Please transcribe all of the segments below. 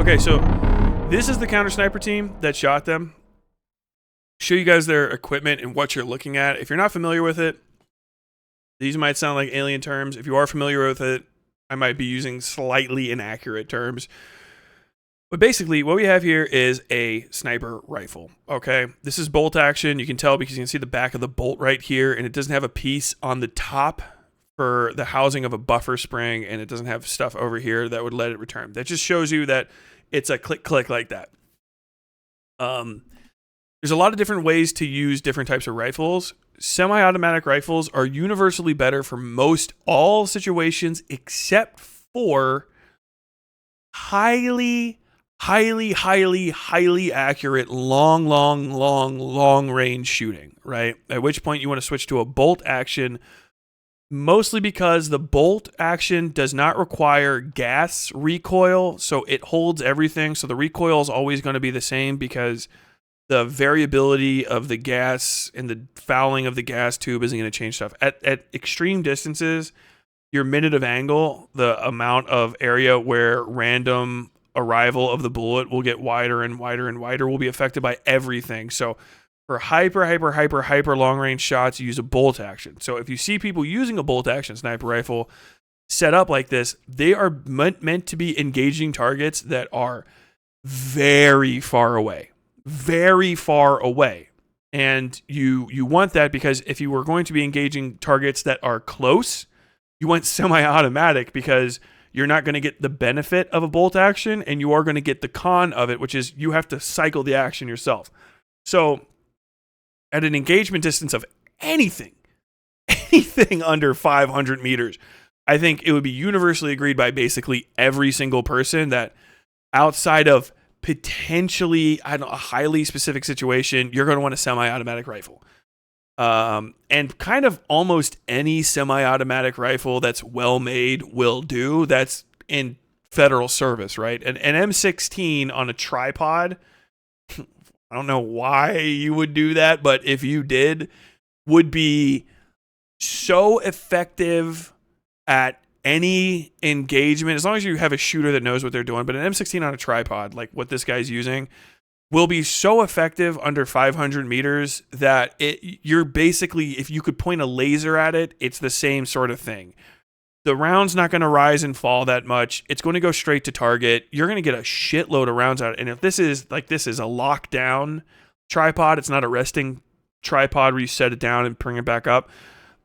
Okay, so this is the counter sniper team that shot them. Show you guys their equipment and what you're looking at. If you're not familiar with it, these might sound like alien terms. If you are familiar with it, I might be using slightly inaccurate terms. But basically, what we have here is a sniper rifle, okay? This is bolt action. You can tell because you can see the back of the bolt right here, and it doesn't have a piece on the top for the housing of a buffer spring, and it doesn't have stuff over here that would let it return. That just shows you that it's a click like that. There's a lot of different ways to use different types of rifles. Semi-automatic rifles are universally better for most all situations except for highly accurate long range shooting, right? At which point you want to switch to a bolt action, mostly because the bolt action does not require gas recoil, so it holds everything. So the recoil is always going to be the same because the variability of the gas and the fouling of the gas tube isn't going to change stuff. At extreme distances, your minute of angle, the amount of area where random arrival of the bullet will get wider and wider and wider, will be affected by everything. So for hyper long range shots, you use a bolt action. So if you see people using a bolt action sniper rifle set up like this, they are meant to be engaging targets that are very far away. And you want that because if you were going to be engaging targets that are close, you want semi-automatic because you're not going to get the benefit of a bolt action and you are going to get the con of it, which is you have to cycle the action yourself. So at an engagement distance of anything under 500 meters, I think it would be universally agreed by basically every single person that outside of potentially, a highly specific situation, you're going to want a semi-automatic rifle. And kind of almost any semi-automatic rifle that's well made will do. That's in federal service, right? An M16 on a tripod, I don't know why you would do that, but if you did, would be so effective at any engagement, as long as you have a shooter that knows what they're doing. But an M16 on a tripod, like what this guy's using, will be so effective under 500 meters that you're basically, if you could point a laser at it, it's the same sort of thing. The round's not going to rise and fall that much. It's going to go straight to target. You're going to get a shitload of rounds out. And if this is a lockdown tripod, it's not a resting tripod where you set it down and bring it back up.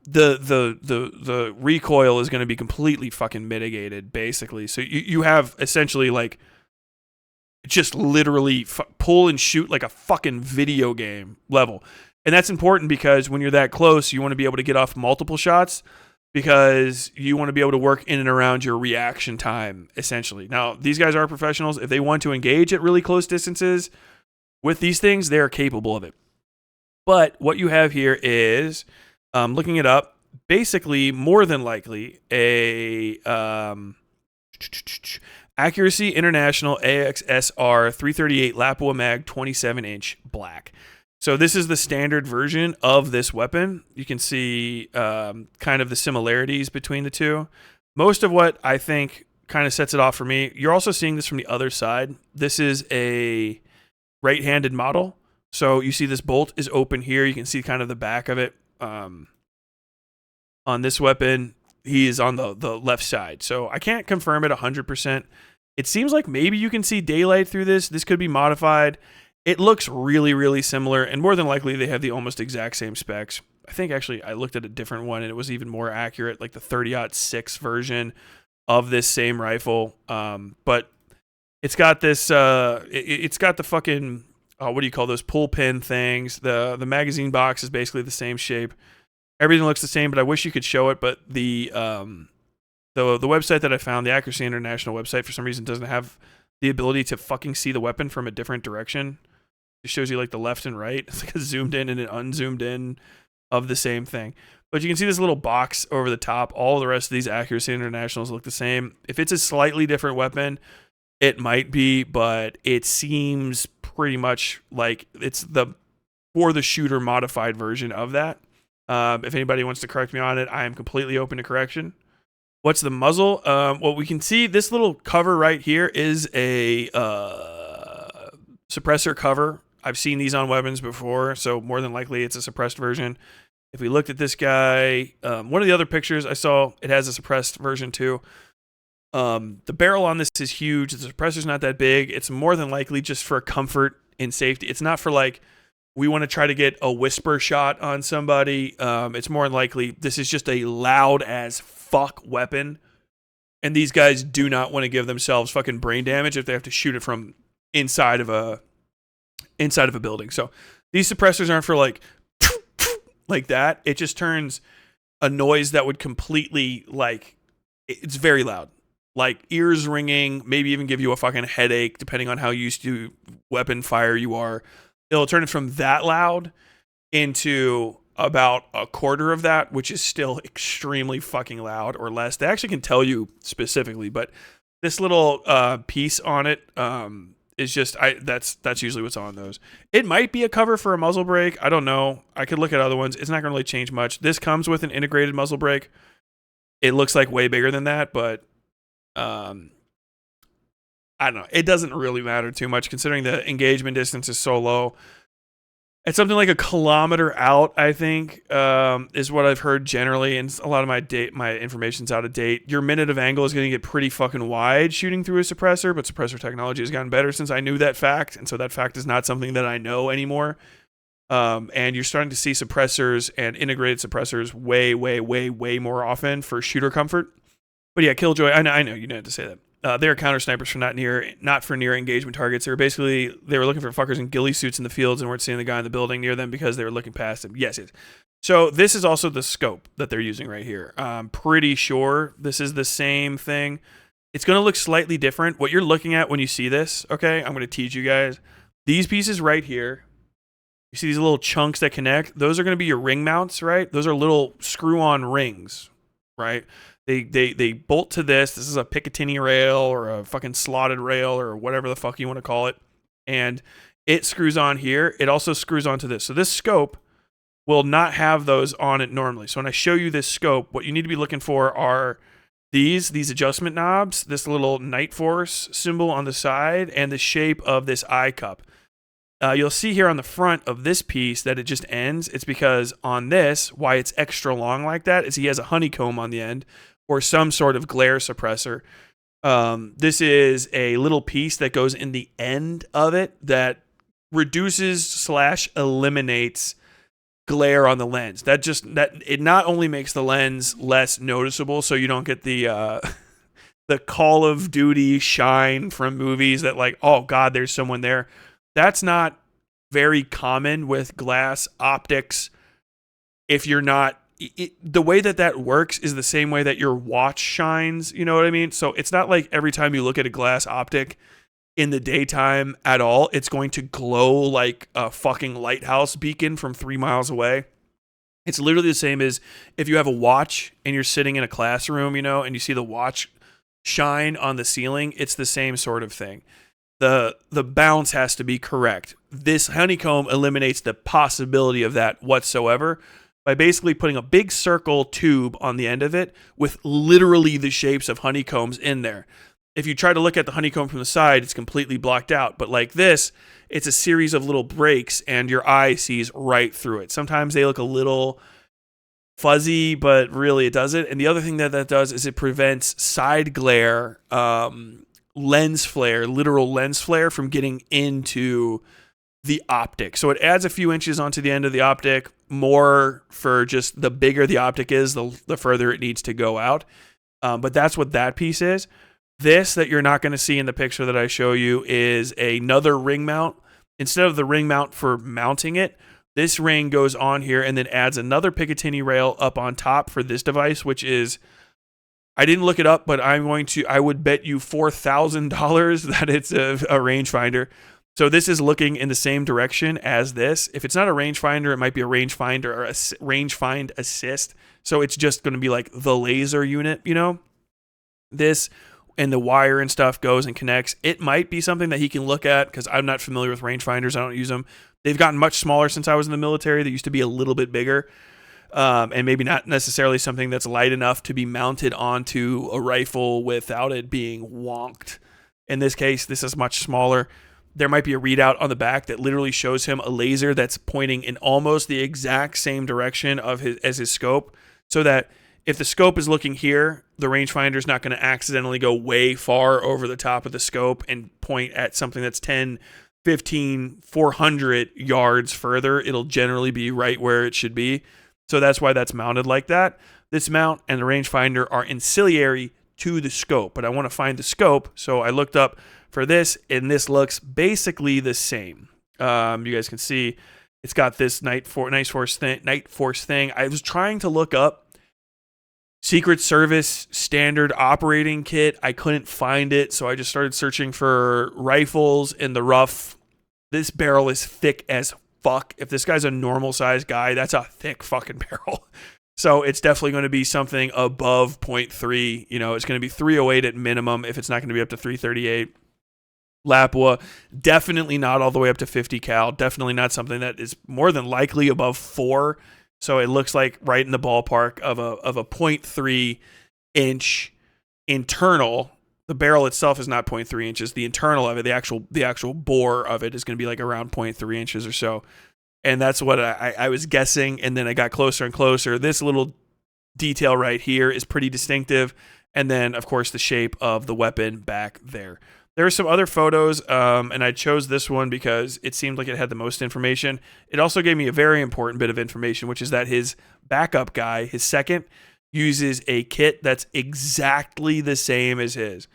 The recoil is going to be completely fucking mitigated, basically. So you have essentially like just literally pull and shoot like a fucking video game level. And that's important because when you're that close, you want to be able to get off multiple shots because you want to be able to work in and around your reaction time, essentially. Now, these guys are professionals. If they want to engage at really close distances with these things, they are capable of it. But what you have here is, looking it up, basically more than likely a Accuracy International AXSR 338 Lapua Mag 27-inch black. So this is the standard version of this weapon. You can see kind of the similarities between the two. Most of what I think kind of sets it off for me, you're also seeing this from the other side. This is a right-handed model. So you see this bolt is open here. You can see kind of the back of it. On this weapon, he is on the left side. So I can't confirm it 100%. It seems like maybe you can see daylight through this. This could be modified. It looks really similar, and more than likely they have the almost exact same specs. I think actually I looked at a different one and it was even more accurate, like the 30-06 version of this same rifle. But it's got this, it's got the fucking, what do you call those, pull pin things. The magazine box is basically the same shape. Everything looks the same, but I wish you could show it. But the website that I found, the Accuracy International website, for some reason doesn't have the ability to fucking see the weapon from a different direction. It shows you like the left and right. It's like a zoomed in and an unzoomed in of the same thing. But you can see this little box over the top. All the rest of these Accuracy Internationals look the same. If it's a slightly different weapon, it might be, but it seems pretty much like it's the for the shooter modified version of that. If anybody wants to correct me on it, I am completely open to correction. What's the muzzle? Well, we can see this little cover right here is a suppressor cover. I've seen these on weapons before, so more than likely it's a suppressed version. If we looked at this guy, one of the other pictures I saw, it has a suppressed version too. The barrel on this is huge. The suppressor's not that big. It's more than likely just for comfort and safety. It's not for like, we want to try to get a whisper shot on somebody. It's more than likely this is just a loud as fuck weapon. And these guys do not want to give themselves fucking brain damage if they have to shoot it from inside of a building. So these suppressors aren't for like that. It just turns a noise that would completely, like, it's very loud. Like ears ringing, maybe even give you a fucking headache depending on how used to weapon fire you are. It'll turn it from that loud into about a quarter of that, which is still extremely fucking loud, or less. They actually can tell you specifically, but this little piece on it is just, that's usually what's on those. It might be a cover for a muzzle brake. I don't know. I could look at other ones. It's not going to really change much. This comes with an integrated muzzle brake. It looks like way bigger than that, but I don't know. It doesn't really matter too much considering the engagement distance is so low. It's something like a kilometer out, I think, is what I've heard generally, and a lot of my information's out of date. Your minute of angle is going to get pretty fucking wide shooting through a suppressor, but suppressor technology has gotten better since I knew that fact, and so that fact is not something that I know anymore. And you're starting to see suppressors and integrated suppressors way, way, way, way more often for shooter comfort. But yeah, Killjoy, I know you didn't have to say that. They were counter snipers for not for near engagement targets. They were looking for fuckers in ghillie suits in the fields and weren't seeing the guy in the building near them because they were looking past him. Yes. So this is also the scope that they're using right here. I'm pretty sure this is the same thing. It's going to look slightly different. What you're looking at when you see this, okay, I'm going to teach you guys. These pieces right here, you see these little chunks that connect? Those are going to be your ring mounts, right? Those are little screw-on rings, right? They bolt to this. This is a Picatinny rail or a fucking slotted rail or whatever the fuck you want to call it. And it screws on here. It also screws onto this. So this scope will not have those on it normally. So when I show you this scope, what you need to be looking for are these adjustment knobs, this little Night Force symbol on the side, and the shape of this eye cup. You'll see here on the front of this piece that it just ends. It's because on this, why it's extra long like that is he has a honeycomb on the end, or some sort of glare suppressor. This is a little piece that goes in the end of it that reduces / eliminates glare on the lens. That it not only makes the lens less noticeable, so you don't get the Call of Duty shine from movies that like, oh god, there's someone there. That's not very common with glass optics. If you're not, the way that works is the same way that your watch shines, you know what I mean? So it's not like every time you look at a glass optic in the daytime at all, it's going to glow like a fucking lighthouse beacon from 3 miles away. It's literally the same as if you have a watch and you're sitting in a classroom, you know, and you see the watch shine on the ceiling. It's the same sort of thing. The bounce has to be correct. This honeycomb eliminates the possibility of that whatsoever by basically putting a big circle tube on the end of it with literally the shapes of honeycombs in there. If you try to look at the honeycomb from the side, it's completely blocked out. But like this, it's a series of little breaks and your eye sees right through it. Sometimes they look a little fuzzy, but really it doesn't. And the other thing that does is it prevents side glare, lens flare, literal lens flare from getting into the optic. So it adds a few inches onto the end of the optic, more for just the bigger the optic is, the further it needs to go out. But that's what that piece is. This that you're not going to see in the picture that I show you is another ring mount. Instead of the ring mount for mounting it, this ring goes on here and then adds another Picatinny rail up on top for this device, which is, I didn't look it up, but I would bet you $4,000 that it's a rangefinder. So this is looking in the same direction as this. If it's not a rangefinder, it might be a rangefinder or a rangefind assist. So it's just going to be like the laser unit, you know? This and the wire and stuff goes and connects. It might be something that he can look at because I'm not familiar with rangefinders. I don't use them. They've gotten much smaller since I was in the military. They used to be a little bit bigger. and maybe not necessarily something that's light enough to be mounted onto a rifle without it being wonked. In this case, this is much smaller. There might be a readout on the back that literally shows him a laser that's pointing in almost the exact same direction of his scope, so that if the scope is looking here, the rangefinder is not going to accidentally go way far over the top of the scope and point at something that's 10, 15, 400 yards further. It'll generally be right where it should be. So that's why that's mounted like that. This mount and the rangefinder are ancillary to the scope, but I want to find the scope. So I looked up for this, and this looks basically the same. You guys can see it's got this Night Force thing. I was trying to look up Secret Service standard operating kit. I couldn't find it, so I just started searching for rifles in the rough. This barrel is thick as fuck. If this guy's a normal sized guy, that's a thick fucking barrel. So it's definitely going to be something above 0.3. You know, it's going to be 308 at minimum if it's not going to be up to 338. Lapua, definitely not all the way up to 50 cal. Definitely not something that is more than likely above 4. So it looks like right in the ballpark of a 0.3 inch internal. The barrel itself is not 0.3 inches. The internal of it, the actual bore of it is going to be like around 0.3 inches or so. And that's what I was guessing. And then I got closer and closer. This little detail right here is pretty distinctive. And then, of course, the shape of the weapon back there. There are some other photos, and I chose this one because it seemed like it had the most information. It also gave me a very important bit of information, which is that his backup guy, his second, uses a kit that's exactly the same as his.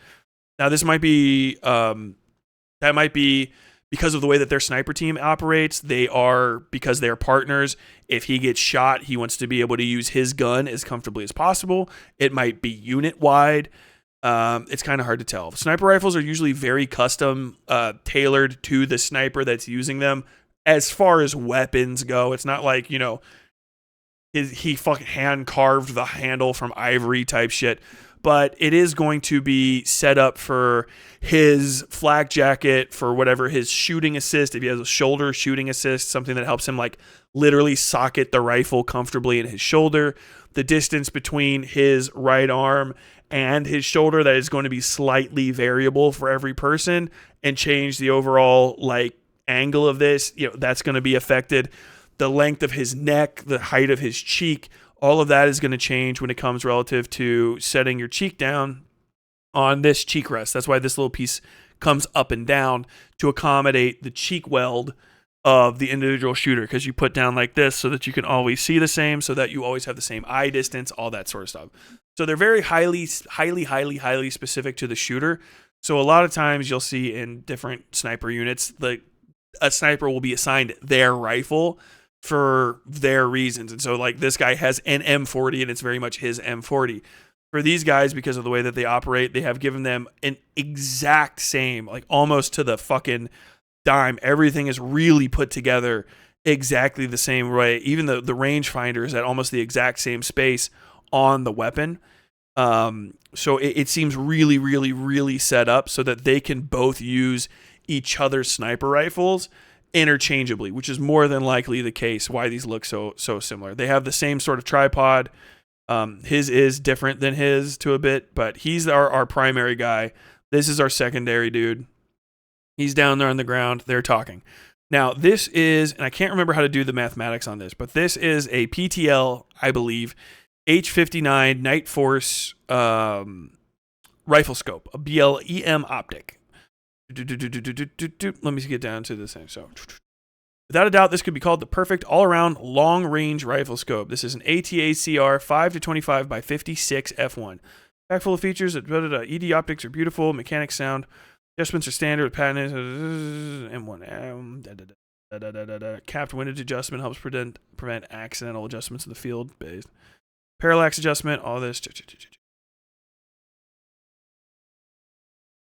Now, this might be, that might be because of the way that their sniper team operates. Because they're partners, if he gets shot, he wants to be able to use his gun as comfortably as possible. It might be unit-wide. It's kind of hard to tell. Sniper rifles are usually very custom, tailored to the sniper that's using them. As far as weapons go, it's not like, you know, he fucking hand carved the handle from ivory type shit. But it is going to be set up for his flak jacket, for whatever his shooting assist. If he has a shoulder shooting assist, something that helps him like literally socket the rifle comfortably in his shoulder. The distance between his right arm and his shoulder, that is going to be slightly variable for every person and change the overall like angle of this. You know, that's going to be affected. The length of his neck, the height of his cheek, all of that is going to change when it comes relative to setting your cheek down on this cheek rest. That's why this little piece comes up and down to accommodate the cheek weld of the individual shooter, because you put down like this so that you can always see the same, so that you always have the same eye distance, all that sort of stuff. So they're very highly specific to the shooter. So a lot of times you'll see in different sniper units, a sniper will be assigned their rifle for their reasons. And so like this guy has an M40 and it's very much his M40. For these guys, because of the way that they operate, they have given them an exact same, like almost to the fucking dime. Everything is really put together exactly the same way. Even the rangefinder is at almost the exact same space on the weapon. So it seems really set up so that they can both use each other's sniper rifles interchangeably, which is more than likely the case why these look so similar. They have the same sort of tripod. His is different than his to a bit, but he's our primary guy. This is our secondary dude. He's down there on the ground. They're talking. Now, this is, and I can't remember how to do the mathematics on this, but this is a PTL, I believe, H59 Night Force rifle scope, a BLEM optic. Let me get down to this thing. So, without a doubt, this could be called the perfect all-around long-range rifle scope. This is an ATA CR 5-25 by 56 f1. Pack full of features. ED optics are beautiful. Mechanics sound. Adjustments are standard with patent. M1M. Capped windage adjustment helps prevent accidental adjustments in the field. Based. Parallax adjustment. All this.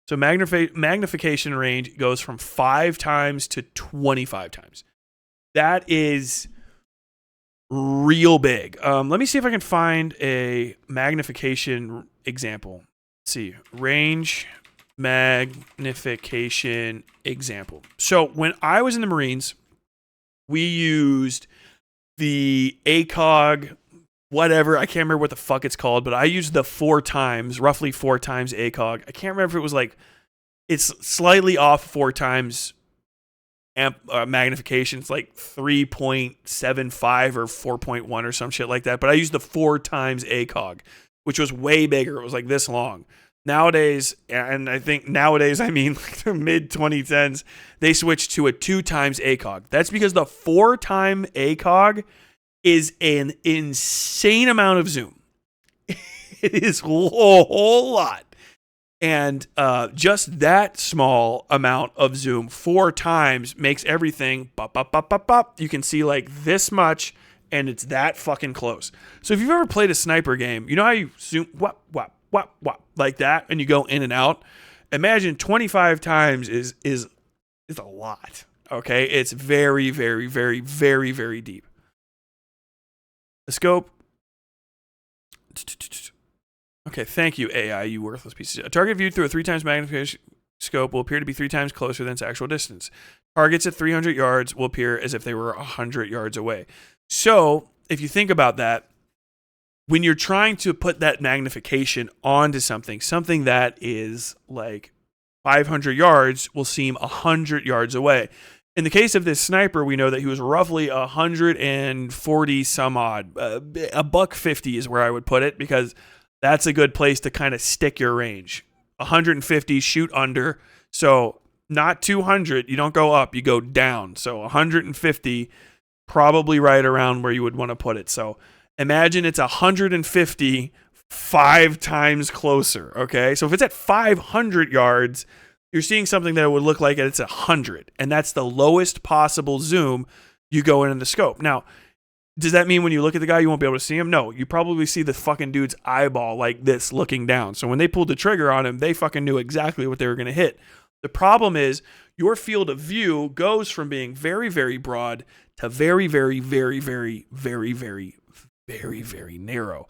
So magnification range goes from 5 times to 25 times. That is real big. Let me see if I can find a magnification example. Let's see. Range magnification example. So when I was in the Marines, we used the ACOG, whatever. I can't remember what the fuck it's called, but I used the roughly 4x ACOG. I can't remember if it was like, it's slightly off 4x magnification. It's like 3.75 or 4.1 or some shit like that. But I used the 4x ACOG, which was way bigger. It was like this long. Nowadays, and I think nowadays, I mean like the mid 2010s, they switched to a 2x ACOG. That's because the 4x ACOG is an insane amount of zoom. It is a whole lot. And just that small amount of zoom 4x makes everything bop, bop, bop, bop, bop. You can see like this much, and it's that fucking close. So if you've ever played a sniper game, you know how you zoom, whop, whop, whop, whop, like that, and you go in and out? Imagine 25 times is a lot, okay? It's very, very, very, very, very deep. The scope. Okay, thank you, AI, you worthless pieces. A target viewed through a 3x magnification scope will appear to be 3x closer than its actual distance. Targets at 300 yards will appear as if they were 100 yards away. So, if you think about that, when you're trying to put that magnification onto something that is like 500 yards will seem 100 yards away. In the case of this sniper, we know that he was roughly 140 some odd. $150 is where I would put it, because that's a good place to kind of stick your range. 150, shoot under. So not 200, you don't go up, you go down. So 150, probably right around where you would want to put it. So imagine it's 150 5 times closer, okay? So if it's at 500 yards, you're seeing something that would look like it's 100, and that's the lowest possible zoom you go in the scope. Now, does that mean when you look at the guy, you won't be able to see him? No, you probably see the fucking dude's eyeball like this looking down. So when they pulled the trigger on him, they fucking knew exactly what they were going to hit. The problem is your field of view goes from being very, very broad to very, very, very, very, very, very, very, very narrow.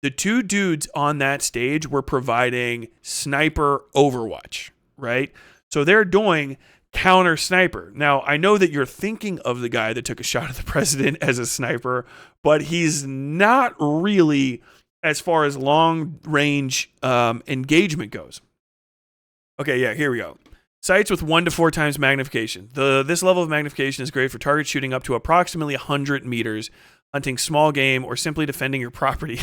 The two dudes on that stage were providing sniper overwatch, right? So they're doing counter sniper. Now, I know that you're thinking of the guy that took a shot at the president as a sniper, but he's not really as far as long range engagement goes. Okay, yeah, here we go. Sights with 1 to 4 times magnification. This level of magnification is great for target shooting up to approximately 100 meters, hunting small game, or simply defending your property.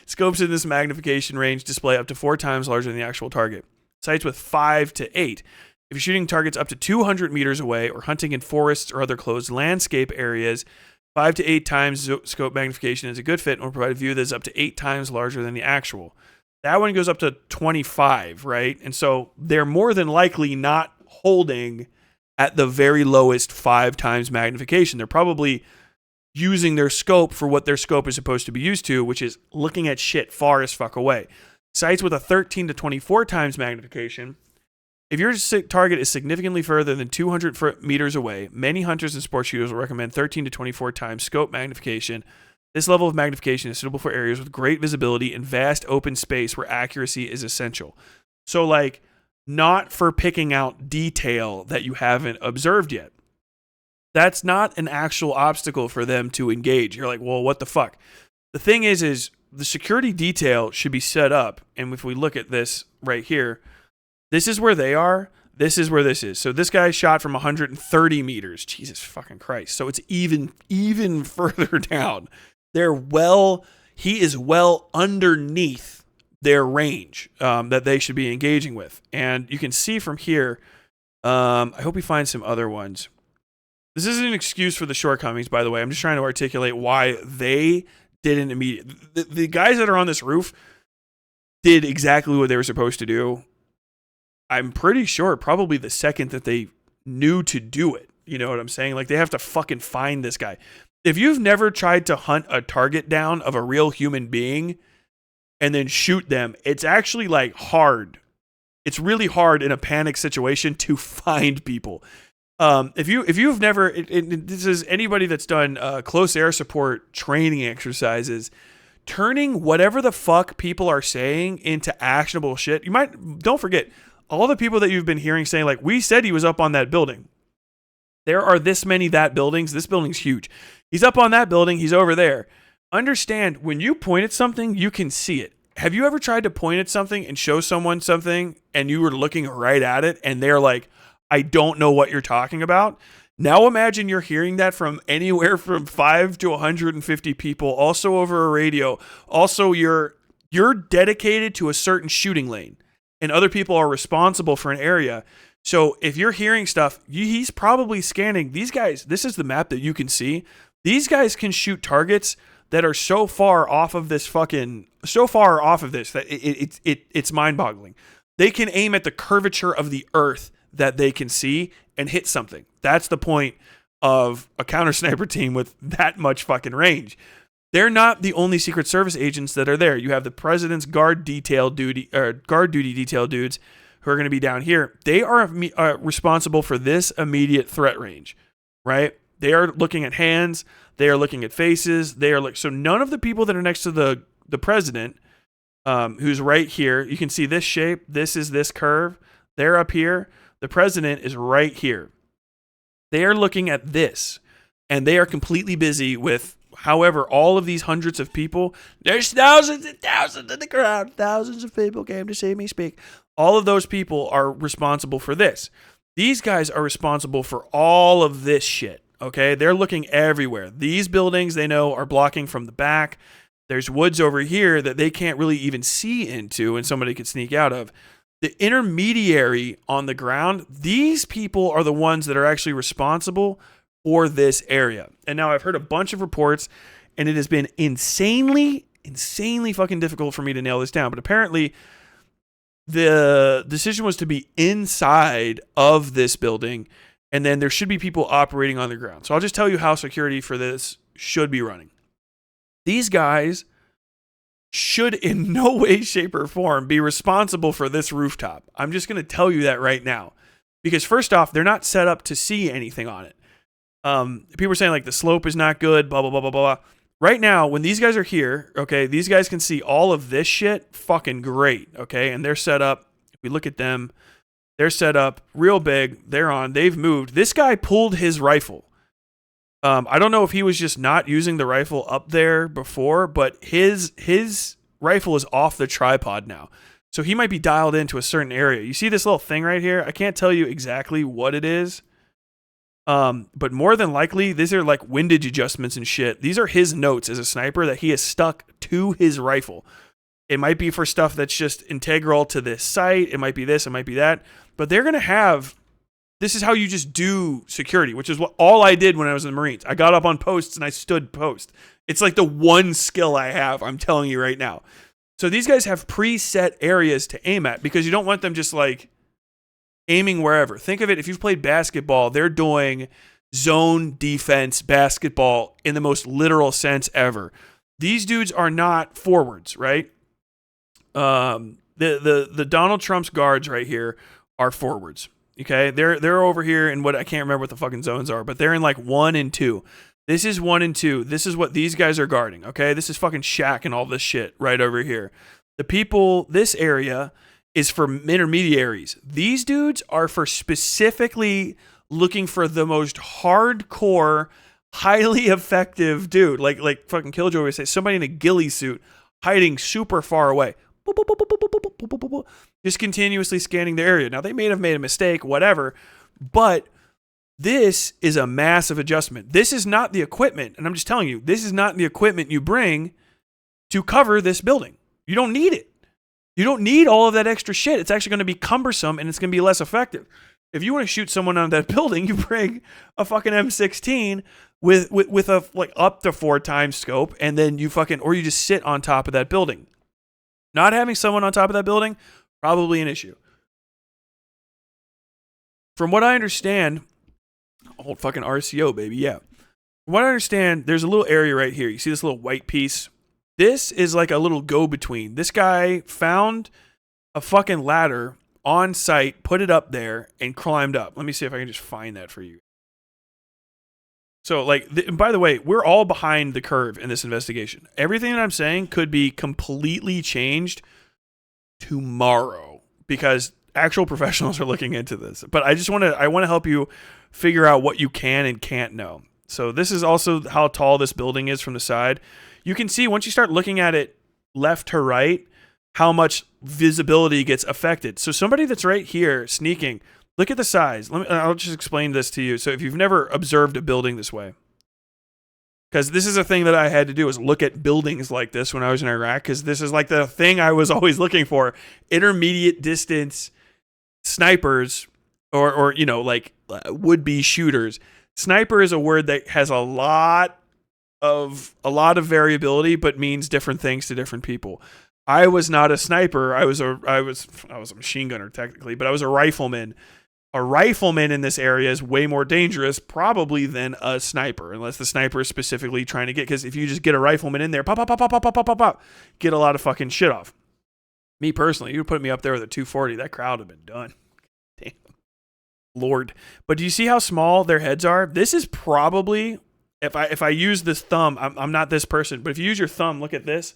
Scopes in this magnification range display up to 4 times larger than the actual target. Sights with 5 to 8. If you're shooting targets up to 200 meters away or hunting in forests or other closed landscape areas, 5 to 8 times scope magnification is a good fit and will provide a view that is up to 8 times larger than the actual. That one goes up to 25, right? And so they're more than likely not holding at the very lowest 5 times magnification. They're probably using their scope for what their scope is supposed to be used to, which is looking at shit far as fuck away. Sights with a 13 to 24 times magnification. If your target is significantly further than 200 meters away, many hunters and sport shooters will recommend 13 to 24 times scope magnification. This level of magnification is suitable for areas with great visibility and vast open space where accuracy is essential. So, like, not for picking out detail that you haven't observed yet. That's not an actual obstacle for them to engage. You're like, well, what the fuck? The thing is the security detail should be set up. And if we look at this right here, this is where they are. This is where this is. So this guy shot from 130 meters. Jesus fucking Christ. So it's even further down. He is well underneath their range that they should be engaging with. And you can see from here, I hope we find some other ones. This isn't an excuse for the shortcomings, by the way. I'm just trying to articulate why they didn't immediately. The guys that are on this roof did exactly what they were supposed to do. I'm pretty sure probably the second that they knew to do it. You know what I'm saying? Like, they have to fucking find this guy. If you've never tried to hunt a target down of a real human being and then shoot them, it's actually like hard. It's really hard in a panic situation to find people. If you've never, this is anybody that's done close air support training exercises, turning whatever the fuck people are saying into actionable shit. Don't forget all the people that you've been hearing saying like, we said he was up on that building. There are this many that buildings. This building's huge. He's up on that building. He's over there. Understand, when you point at something, you can see it. Have you ever tried to point at something and show someone something and you were looking right at it and they're like, I don't know what you're talking about? Now imagine you're hearing that from anywhere from 5 to 150 people, also over a radio. Also, you're dedicated to a certain shooting lane and other people are responsible for an area. So if you're hearing stuff, he's probably scanning. These guys, this is the map that you can see. These guys can shoot targets that are so far off of this that it's mind-boggling. They can aim at the curvature of the earth that they can see and hit something. That's the point of a counter sniper team with that much fucking range. They're not the only Secret Service agents that are there. You have the president's guard duty detail dudes who are going to be down here. They are responsible for this immediate threat range, right? They are looking at hands. They are looking at faces. So none of the people that are next to the president, who's right here, you can see this shape. This is this curve. They're up here. The president is right here. They are looking at this, and they are completely busy with, however, all of these hundreds of people. There's thousands and thousands in the crowd. Thousands of people came to see me speak. All of those people are responsible for this. These guys are responsible for all of this shit. Okay, they're looking everywhere. These buildings, they know, are blocking from the back. There's woods over here that they can't really even see into and somebody could sneak out of. The intermediary on the ground, these people are the ones that are actually responsible for this area. And now I've heard a bunch of reports, and it has been insanely fucking difficult for me to nail this down. But apparently, the decision was to be inside of this building, and then there should be people operating on the ground. So I'll just tell you how security for this should be running. These guys should in no way, shape, or form be responsible for this rooftop. I'm just going to tell you that right now. Because first off, they're not set up to see anything on it. People are saying like the slope is not good, blah, blah, blah, blah, blah. Right now, when these guys are here, okay, these guys can see all of this shit fucking great, okay? And they're set up, if we look at them, they're set up real big. They've moved. This guy pulled his rifle. I don't know if he was just not using the rifle up there before, but his rifle is off the tripod now. So he might be dialed into a certain area. You see this little thing right here? I can't tell you exactly what it is. But more than likely, these are like windage adjustments and shit. These are his notes as a sniper that he has stuck to his rifle. It might be for stuff that's just integral to this site. It might be this, it might be that. But they're going to have, this is how you just do security, which is what all I did when I was in the Marines. I got up on posts and I stood post. It's like the one skill I have, I'm telling you right now. So these guys have preset areas to aim at because you don't want them just like aiming wherever. Think of it, if you've played basketball, they're doing zone defense basketball in the most literal sense ever. These dudes are not forwards, right? The Donald Trump's guards right here are forwards. Okay, they're over here in what I can't remember what the fucking zones are, but they're in like 1 and 2. This is 1 and 2. This is what these guys are guarding. Okay, this is fucking Shaq and all this shit right over here. The people, this area is for intermediaries. These dudes are for specifically looking for the most hardcore, highly effective dude, like fucking Killjoy would say, somebody in a ghillie suit hiding super far away. Just continuously scanning the area. Now, they may have made a mistake, whatever, but this is a massive adjustment. This is not the equipment, and I'm just telling you, this is not the equipment you bring to cover this building. You don't need it. You don't need all of that extra shit. It's actually going to be cumbersome, and it's going to be less effective. If you want to shoot someone on that building, you bring a fucking M16 with a like up to 4 times scope, and then you just sit on top of that building. Not having someone on top of that building, probably an issue. From what I understand, old fucking RCO, baby, yeah. From what I understand, there's a little area right here. You see this little white piece? This is like a little go-between. This guy found a fucking ladder on site, put it up there, and climbed up. Let me see if I can just find that for you. So, and by the way, we're all behind the curve in this investigation. Everything that I'm saying could be completely changed tomorrow because actual professionals are looking into this. But I want to help you figure out what you can and can't know. So this is also how tall this building is from the side. You can see once you start looking at it left to right, how much visibility gets affected. So somebody that's right here sneaking, look at the size. I'll just explain this to you. So if you've never observed a building this way, because this is a thing that I had to do, is look at buildings like this when I was in Iraq, because this is like the thing I was always looking for. Intermediate distance snipers or you know, like would-be shooters. Sniper is a word that has a lot of variability, but means different things to different people. I was not a sniper. I was a machine gunner technically, but I was a rifleman. A rifleman in this area is way more dangerous probably than a sniper, unless the sniper is specifically trying to get, because if you just get a rifleman in there, pop, pop, pop, pop, pop, pop, pop, pop, get a lot of fucking shit off. Me personally, you put me up there with a 240, that crowd would have been done. Damn. Lord. But do you see how small their heads are? This is probably, if I use this thumb, I'm not this person, but if you use your thumb, look at this.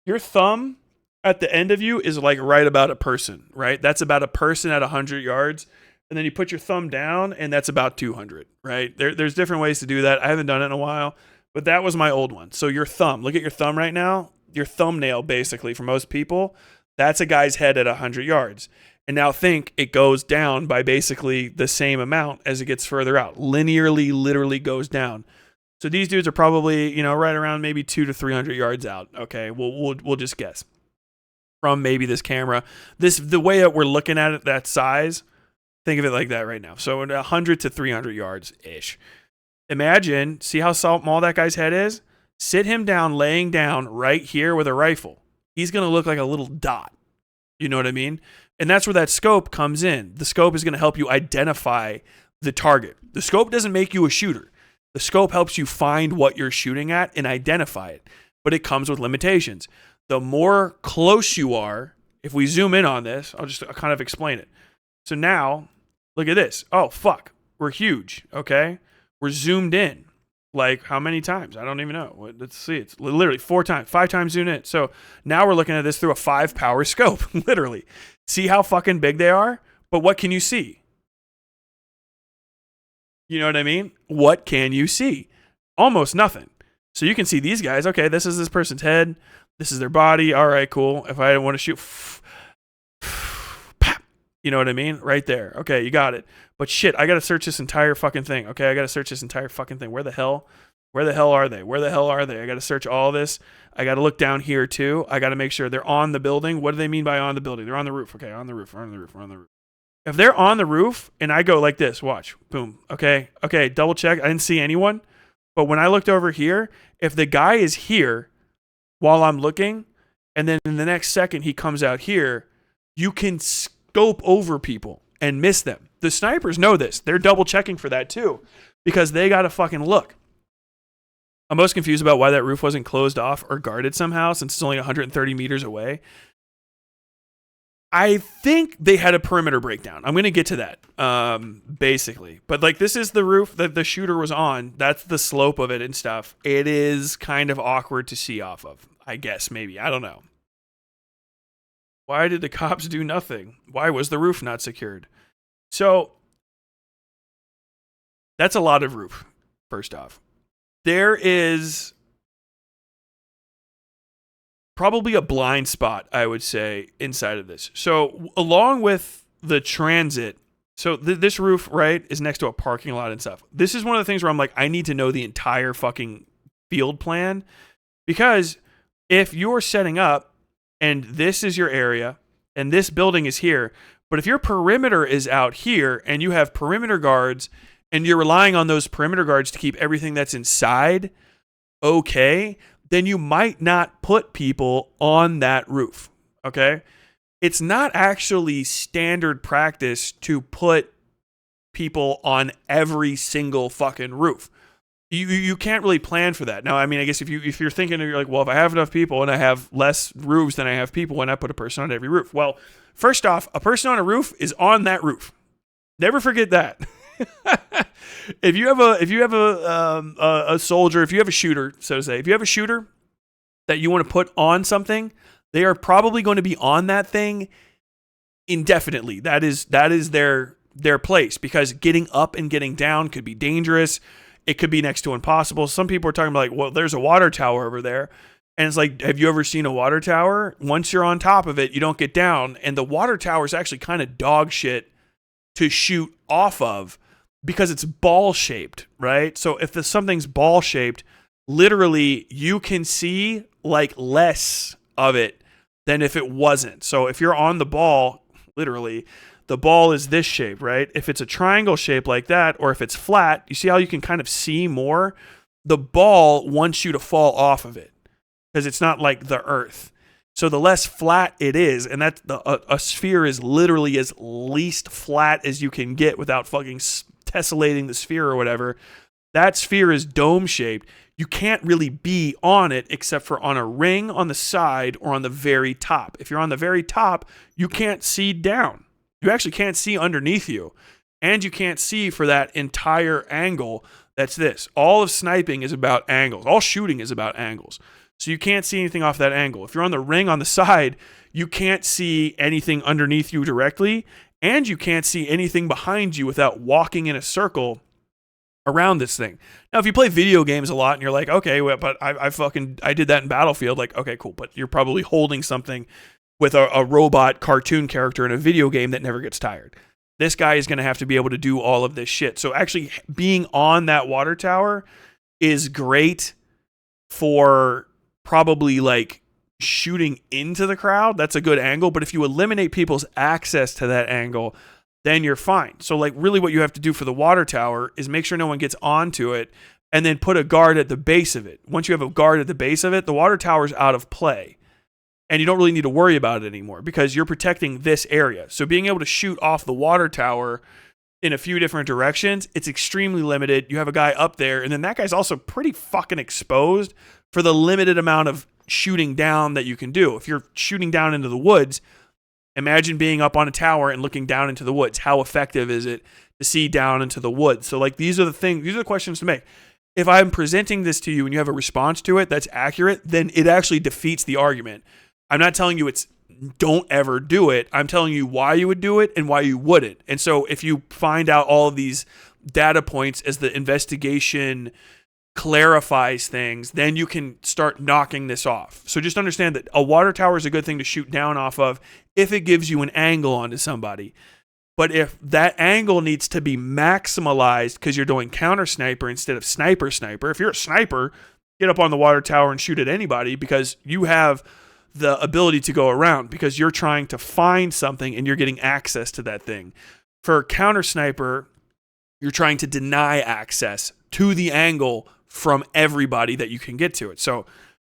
Your thumb at the end of you is like right about a person, right? That's about a person at 100 yards. And then you put your thumb down, and that's about 200, right? There's different ways to do that. I haven't done it in a while, but that was my old one. So your thumb, look at your thumb right now. Your thumbnail, basically, for most people, that's a guy's head at 100 yards. And now think it goes down by basically the same amount as it gets further out. Linearly, literally goes down. So these dudes are probably, you know, right around maybe 200 to 300 yards out. Okay, we'll just guess from maybe this camera. The way that we're looking at it, that size. Think of it like that right now. So 100 to 300 yards ish. Imagine, see how small that guy's head is? Sit him down, laying down right here with a rifle. He's going to look like a little dot. You know what I mean? And that's where that scope comes in. The scope is going to help you identify the target. The scope doesn't make you a shooter. The scope helps you find what you're shooting at and identify it. But it comes with limitations. The more close you are, if we zoom in on this, I'll kind of explain it. So now, look at this. Oh, fuck. We're huge, okay? We're zoomed in. Like, how many times? I don't even know. Let's see. It's literally 5 times zoomed in. So now we're looking at this through a 5-power scope, literally. See how fucking big they are? But what can you see? You know what I mean? What can you see? Almost nothing. So you can see these guys. Okay, this is this person's head. This is their body. All right, cool. If I want to shoot... You know what I mean? Right there. Okay, you got it. But shit, I got to search this entire fucking thing. Okay, I got to search this entire fucking thing. Where the hell are they? Where the hell are they? I got to search all this. I got to look down here too. I got to make sure they're on the building. What do they mean by on the building? They're on the roof. Okay, on the roof. If they're on the roof and I go like this, watch. Boom. Okay, double check. I didn't see anyone. But when I looked over here, if the guy is here while I'm looking, and then in the next second he comes out here, you can scope over people and miss them. The snipers know this. They're double checking for that too, because they got to fucking look. I'm most confused about why that roof wasn't closed off or guarded somehow, since it's only 130 meters away. I think they had a perimeter breakdown. I'm going to get to that, basically. But like, this is the roof that the shooter was on. That's the slope of it and stuff. It is kind of awkward to see off of, I guess, maybe. I don't know. Why did the cops do nothing? Why was the roof not secured? So, that's a lot of roof, first off. There is probably a blind spot, I would say, inside of this. So, along with the transit, so this roof, right, is next to a parking lot and stuff. This is one of the things where I'm like, I need to know the entire fucking field plan, because if you're setting up and this is your area and this building is here, but if your perimeter is out here and you have perimeter guards and you're relying on those perimeter guards to keep everything that's inside okay, then you might not put people on that roof, okay? It's not actually standard practice to put people on every single fucking roof. You can't really plan for that. Now, I mean, I guess if you're thinking, you're like, well, if I have enough people and I have less roofs than I have people, why not put a person on every roof? Well, first off, a person on a roof is on that roof. Never forget that. If you have a soldier, if you have a shooter, so to say, if you have a shooter that you want to put on something, they are probably going to be on that thing indefinitely. That is their their place, because getting up and getting down could be dangerous. It could be next to impossible. Some people are talking about, like, well, there's a water tower over there. And it's like, have you ever seen a water tower? Once you're on top of it, you don't get down. And the water tower is actually kind of dog shit to shoot off of because it's ball shaped, right? So if something's ball shaped, literally you can see like less of it than if it wasn't. So if you're on the ball, literally, the ball is this shape, right? If it's a triangle shape like that, or if it's flat, you see how you can kind of see more? The ball wants you to fall off of it because it's not like the earth. So the less flat it is, and that a sphere is literally as least flat as you can get without fucking tessellating the sphere or whatever. That sphere is dome shaped. You can't really be on it except for on a ring on the side or on the very top. If you're on the very top, you can't see down. You actually can't see underneath you. And you can't see for that entire angle. That's this. All of sniping is about angles. All shooting is about angles. So you can't see anything off that angle. If you're on the ring on the side, you can't see anything underneath you directly. And you can't see anything behind you without walking in a circle around this thing. Now, if you play video games a lot and you're like, okay, well, but I did that in Battlefield. Like, okay, cool. But you're probably holding something with a robot cartoon character in a video game that never gets tired. This guy is going to have to be able to do all of this shit. So actually being on that water tower is great for probably like shooting into the crowd. That's a good angle. But if you eliminate people's access to that angle, then you're fine. So like really what you have to do for the water tower is make sure no one gets onto it and then put a guard at the base of it. Once you have a guard at the base of it, the water tower is out of play. And you don't really need to worry about it anymore because you're protecting this area. So being able to shoot off the water tower in a few different directions, it's extremely limited. You have a guy up there, and then that guy's also pretty fucking exposed for the limited amount of shooting down that you can do. If you're shooting down into the woods, imagine being up on a tower and looking down into the woods. How effective is it to see down into the woods? So like these are the questions to make. If I'm presenting this to you and you have a response to it that's accurate, then it actually defeats the argument. I'm not telling you don't ever do it. I'm telling you why you would do it and why you wouldn't. And so if you find out all of these data points as the investigation clarifies things, then you can start knocking this off. So just understand that a water tower is a good thing to shoot down off of if it gives you an angle onto somebody. But if that angle needs to be maximalized because you're doing counter sniper instead of sniper, if you're a sniper, get up on the water tower and shoot at anybody because you have the ability to go around because you're trying to find something and you're getting access to that thing. For counter sniper, you're trying to deny access to the angle from everybody that you can get to it. So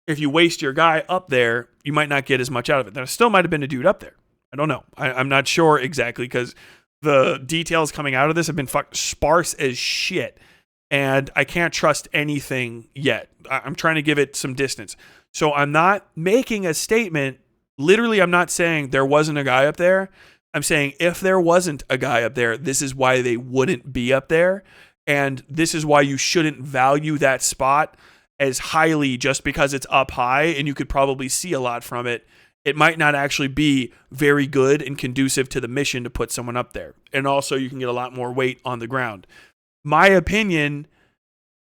if you waste your guy up there, you might not get as much out of it. There still might have been a dude up there. I don't know. I'm not sure exactly because the details coming out of this have been sparse as shit. And I can't trust anything yet. I'm trying to give it some distance. So I'm not making a statement. Literally, I'm not saying there wasn't a guy up there. I'm saying if there wasn't a guy up there, this is why they wouldn't be up there. And this is why you shouldn't value that spot as highly just because it's up high and you could probably see a lot from it. It might not actually be very good and conducive to the mission to put someone up there. And also you can get a lot more weight on the ground. My opinion,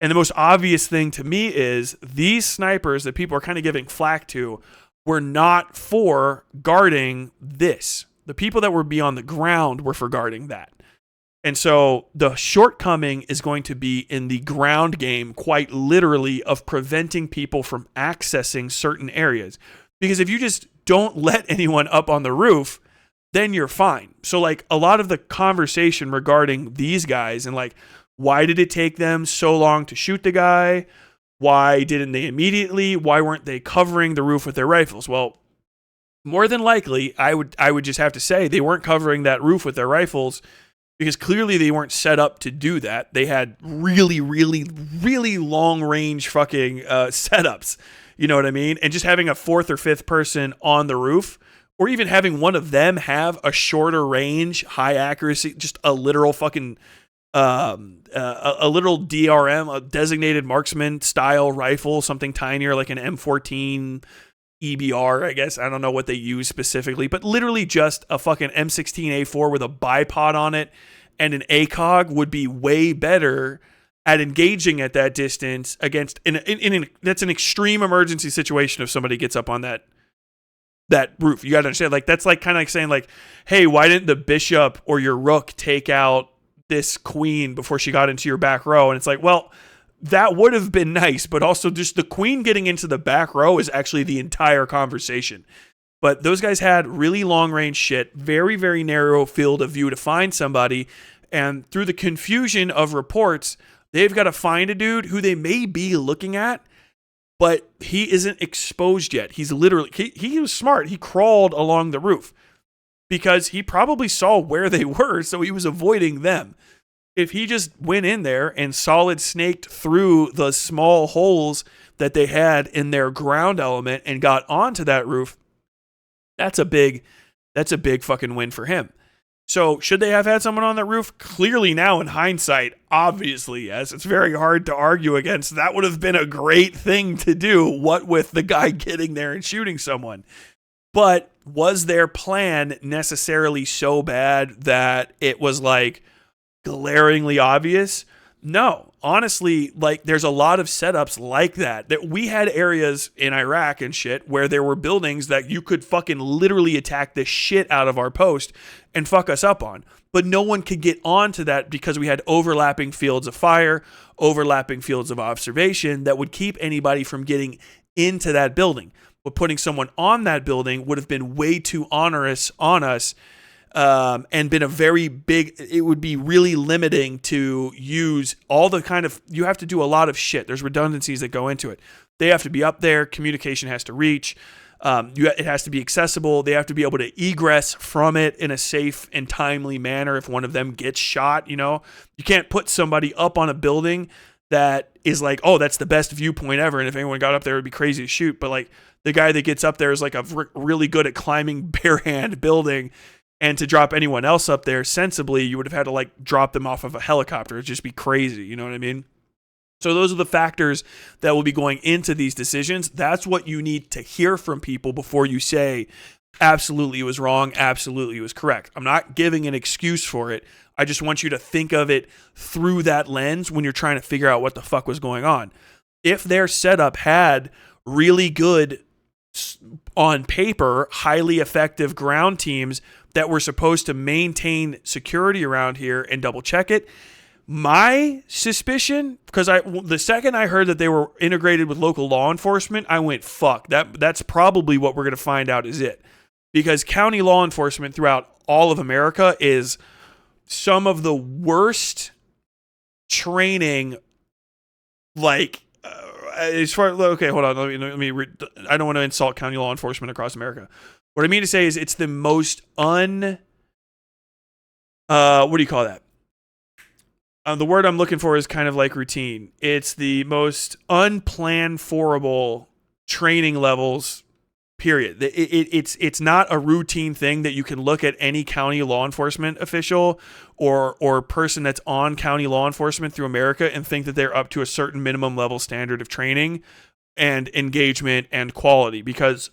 and the most obvious thing to me is these snipers that people are kind of giving flack to were not for guarding this. The people that were be on the ground were for guarding that. And so the shortcoming is going to be in the ground game, quite literally, of preventing people from accessing certain areas. Because if you just don't let anyone up on the roof, then you're fine. So like a lot of the conversation regarding these guys and like, why did it take them so long to shoot the guy? Why didn't they immediately? Why weren't they covering the roof with their rifles? Well, more than likely, I would just have to say they weren't covering that roof with their rifles because clearly they weren't set up to do that. They had really, really, really long range fucking setups. You know what I mean? And just having a fourth or fifth person on the roof, or even having one of them have a shorter range, high accuracy, just a literal fucking a literal DRM, a designated marksman style rifle, something tinier like an M14 EBR, I guess. I don't know what they use specifically, but literally just a fucking M16A4 with a bipod on it and an ACOG would be way better at engaging at that distance against that's an extreme emergency situation if somebody gets up on that roof. You got to understand, like, that's like kind of like saying, like, hey, why didn't the bishop or your rook take out this queen before she got into your back row? And it's like, well, that would have been nice, but also just the queen getting into the back row is actually the entire conversation. But those guys had really long range shit, very, very narrow field of view to find somebody. And through the confusion of reports, they've got to find a dude who they may be looking at, but he isn't exposed yet. He's literally, he was smart. He crawled along the roof because he probably saw where they were, so he was avoiding them. If he just went in there and solid snaked through the small holes that they had in their ground element and got onto that roof, that's a big fucking win for him. So should they have had someone on that roof? Clearly now in hindsight, obviously, yes. It's very hard to argue against. That would have been a great thing to do, what with the guy getting there and shooting someone. But was their plan necessarily so bad that it was like glaringly obvious? No. Honestly, like, there's a lot of setups like that we had areas in Iraq and shit where there were buildings that you could fucking literally attack the shit out of our post and fuck us up on. But no one could get onto that because we had overlapping fields of fire, overlapping fields of observation that would keep anybody from getting into that building. But putting someone on that building would have been way too onerous on us. And been a very big, it would be really limiting to use all the kind of, you have to do a lot of shit. There's redundancies that go into it. They have to be up there. Communication has to reach. It has to be accessible. They have to be able to egress from it in a safe and timely manner if one of them gets shot. You know, you can't put somebody up on a building that is like, oh, that's the best viewpoint ever, and if anyone got up there, it would be crazy to shoot. But like, the guy that gets up there is like really good at climbing bare-hand building. And to drop anyone else up there sensibly, you would have had to like drop them off of a helicopter. It'd just be crazy. You know what I mean? So those are the factors that will be going into these decisions. That's what you need to hear from people before you say, absolutely it was wrong, absolutely it was correct. I'm not giving an excuse for it. I just want you to think of it through that lens when you're trying to figure out what the fuck was going on. If their setup had really good, on paper, highly effective ground teams that were supposed to maintain security around here and double check it, my suspicion, because the second I heard that they were integrated with local law enforcement, I went, fuck, that's probably what we're going to find out is it. Because county law enforcement throughout all of America is some of the worst training, like, as far, okay, hold on, let me I don't want to insult county law enforcement across America. What I mean to say is it's the most what do you call that? The word I'm looking for is kind of like routine. It's the most unplanned forable training levels, period. It's not a routine thing that you can look at any county law enforcement official or person that's on county law enforcement through America and think that they're up to a certain minimum level standard of training and engagement and quality, because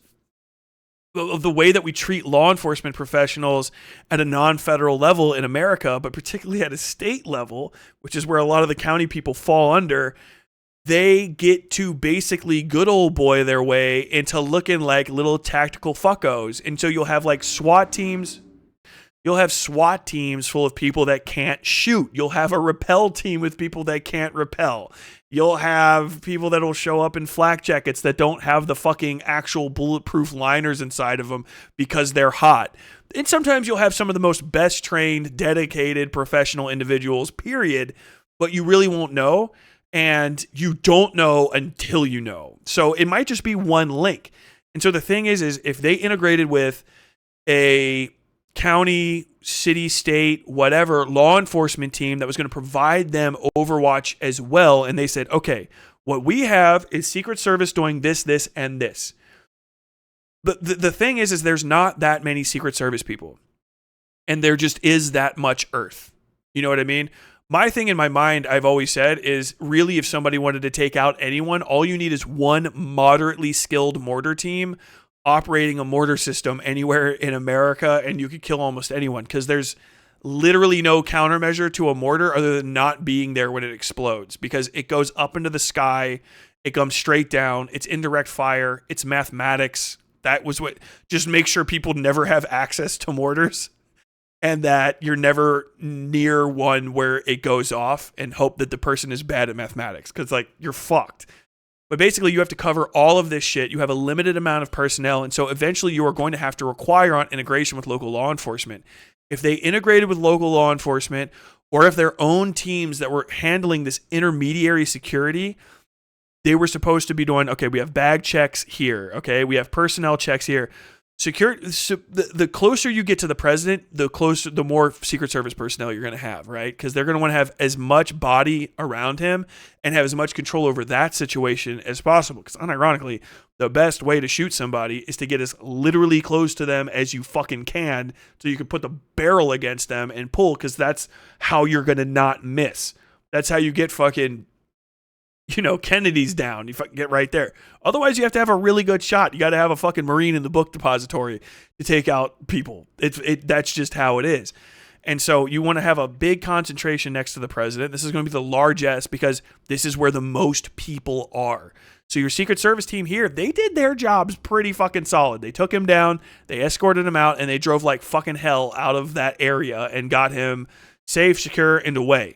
of the way that we treat law enforcement professionals at a non-federal level in America, but particularly at a state level, which is where a lot of the county people fall under. They get to basically good old boy their way into looking like little tactical fuckos. And so you'll have like SWAT teams. You'll have SWAT teams full of people that can't shoot. You'll have a rappel team with people that can't rappel. You'll have people that will show up in flak jackets that don't have the fucking actual bulletproof liners inside of them because they're hot. And sometimes you'll have some of the most best trained, dedicated, professional individuals, period. But you really won't know. And you don't know until you know. So it might just be one link. And so the thing is if they integrated with a county, city, state, whatever law enforcement team that was going to provide them Overwatch as well, and they said, okay, what we have is Secret Service doing this, this, and this. But the thing is there's not that many Secret Service people. And there just is that much Earth. You know what I mean? My thing in my mind, I've always said, is really if somebody wanted to take out anyone, all you need is one moderately skilled mortar team operating a mortar system anywhere in America, and you could kill almost anyone, because there's literally no countermeasure to a mortar other than not being there when it explodes, because it goes up into the sky, it comes straight down, it's indirect fire, it's mathematics. That was what, just make sure people never have access to mortars and that you're never near one where it goes off, and hope that the person is bad at mathematics, because like you're fucked. But basically, you have to cover all of this shit. You have a limited amount of personnel, and so eventually you are going to have to require on integration with local law enforcement. If they integrated with local law enforcement, or if their own teams that were handling this intermediary security, they were supposed to be doing, okay, we have bag checks here, okay, we have personnel checks here. The closer you get to the president, the more Secret Service personnel you're going to have, right? Because they're going to want to have as much body around him and have as much control over that situation as possible. Because unironically, the best way to shoot somebody is to get as literally close to them as you fucking can, so you can put the barrel against them and pull, because that's how you're going to not miss. That's how you get fucking, Kennedy's down. You fucking get right there. Otherwise, you have to have a really good shot. You got to have a fucking Marine in the book depository to take out people. That's just how it is. And so you want to have a big concentration next to the president. This is going to be the largest, because this is where the most people are. So your Secret Service team here, they did their jobs pretty fucking solid. They took him down, they escorted him out, and they drove like fucking hell out of that area and got him safe, secure, and away.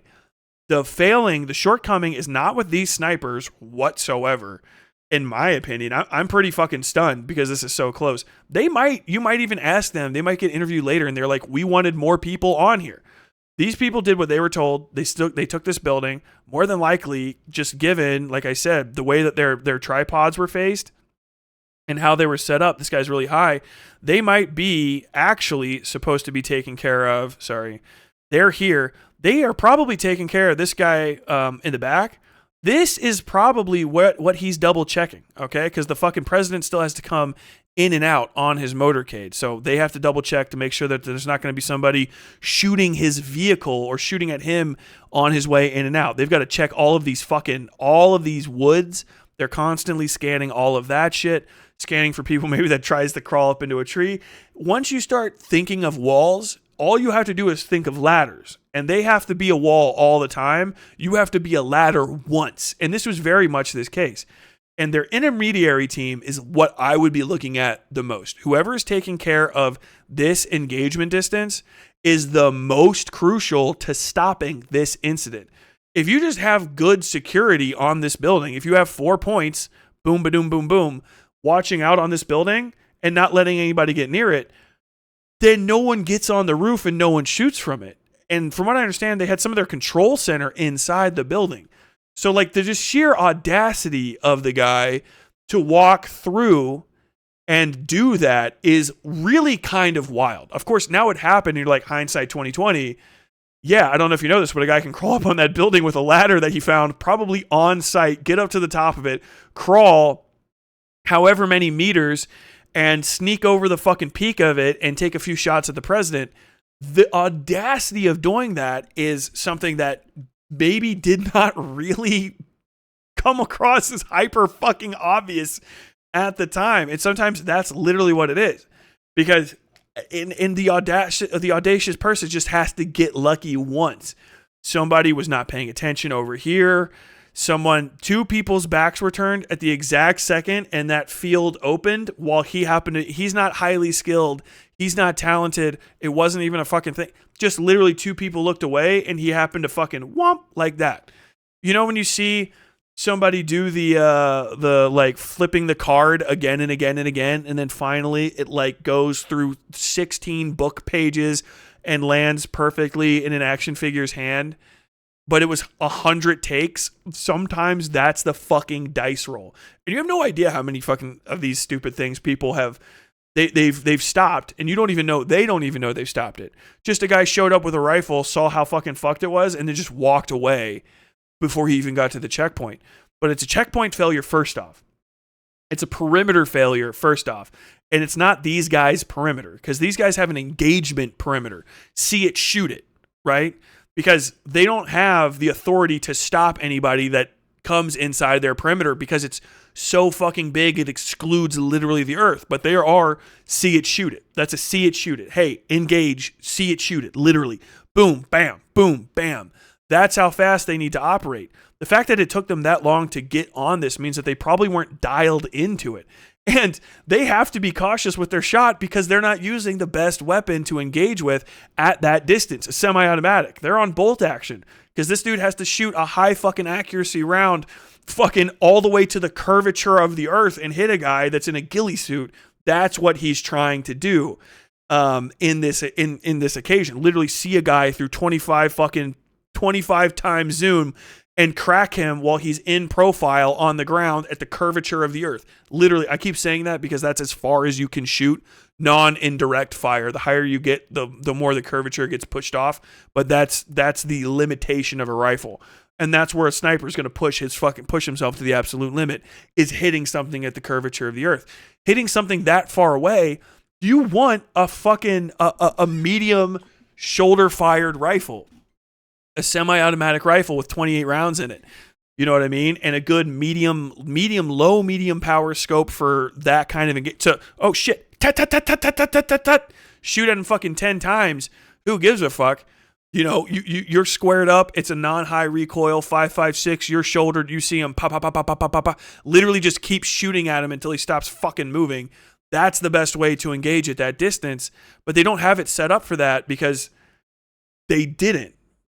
The shortcoming is not with these snipers whatsoever. In my opinion, I'm pretty fucking stunned, because this is so close. You might even ask them, they might get interviewed later, and they're like, we wanted more people on here. These people did what they were told. They took this building, more than likely, just given, like I said, the way that their tripods were faced and how they were set up. This guy's really high. They might be actually supposed to be taken care of. Sorry. They're here. They are probably taking care of this guy in the back. This is probably what he's double checking, okay? Because the fucking president still has to come in and out on his motorcade. So they have to double check to make sure that there's not going to be somebody shooting his vehicle or shooting at him on his way in and out. They've got to check all of these woods. They're constantly scanning all of that shit, scanning for people maybe that tries to crawl up into a tree. Once you start thinking of walls, all you have to do is think of ladders, and they have to be a wall all the time. You have to be a ladder once, and this was very much this case. And their intermediary team is what I would be looking at the most. Whoever is taking care of this engagement distance is the most crucial to stopping this incident. If you just have good security on this building, if you have 4 points, boom, ba-doom, boom, boom, watching out on this building and not letting anybody get near it, then no one gets on the roof and no one shoots from it. And from what I understand, they had some of their control center inside the building. So like the just sheer audacity of the guy to walk through and do that is really kind of wild. Of course, now it happened, you're like, hindsight 2020. Yeah, I don't know if you know this, but a guy can crawl up on that building with a ladder that he found probably on site, get up to the top of it, crawl however many meters, and sneak over the fucking peak of it and take a few shots at the president. The audacity of doing that is something that maybe did not really come across as hyper fucking obvious at the time. And sometimes that's literally what it is. Because in the audacious person just has to get lucky once. Somebody was not paying attention over here. Two people's backs were turned at the exact second, and that field opened while he's not highly skilled. He's not talented. It wasn't even a fucking thing. Just literally 2 people looked away, and he happened to fucking whomp like that. You know when you see somebody do the like flipping the card again and again and again, and then finally it like goes through 16 book pages and lands perfectly in an action figure's hand, but it was 100 takes. Sometimes that's the fucking dice roll. And you have no idea how many fucking of these stupid things people have they've stopped, and they don't even know they've stopped it. Just a guy showed up with a rifle, saw how fucking fucked it was, and then just walked away before he even got to the checkpoint. But it's a checkpoint failure first off. It's a perimeter failure first off. And it's not these guys' perimeter, because these guys have an engagement perimeter. See it, shoot it, right? Because they don't have the authority to stop anybody that comes inside their perimeter because it's so fucking big it excludes literally the earth. But they are see it, shoot it. That's a see it, shoot it. Hey, engage, see it, shoot it. Literally. Boom, bam, boom, bam. That's how fast they need to operate. The fact that it took them that long to get on this means that they probably weren't dialed into it. And they have to be cautious with their shot because they're not using the best weapon to engage with at that distance, a semi-automatic. They're on bolt action because this dude has to shoot a high fucking accuracy round fucking all the way to the curvature of the earth and hit a guy that's in a ghillie suit. That's what he's trying to do in this occasion. Literally see a guy through 25 times zoom and crack him while he's in profile on the ground at the curvature of the earth. Literally, I keep saying that because that's as far as you can shoot non-indirect fire. The higher you get, the more the curvature gets pushed off. But that's the limitation of a rifle. And that's where a sniper is going to push himself to the absolute limit, is hitting something at the curvature of the earth. Hitting something that far away, you want a fucking a medium shoulder-fired rifle. A semi-automatic rifle with 28 rounds in it. You know what I mean? And a good medium power scope for that kind of engagement. So, oh shit. Shoot at him fucking 10 times. Who gives a fuck? You know, you're squared up. It's a non-high recoil, 5.56. You're shouldered. You see him pop, pop, pop, pop, pop, pop, pop. Literally just keep shooting at him until he stops fucking moving. That's the best way to engage at that distance. But they don't have it set up for that because they didn't.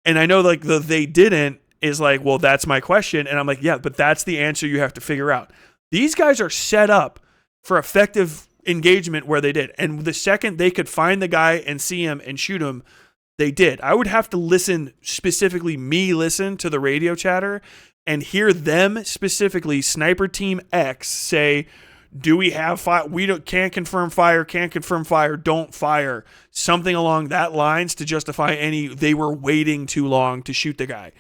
And I know like they didn't is like, well, that's my question. And I'm like, yeah, but that's the answer you have to figure out. These guys are set up for effective engagement where they did. And the second they could find the guy and see him and shoot him, they did. I would have to listen to the radio chatter and hear them specifically, Sniper Team X, say, do we have fire? Can't confirm fire, don't fire. Something along that lines to justify they were waiting too long to shoot the guy.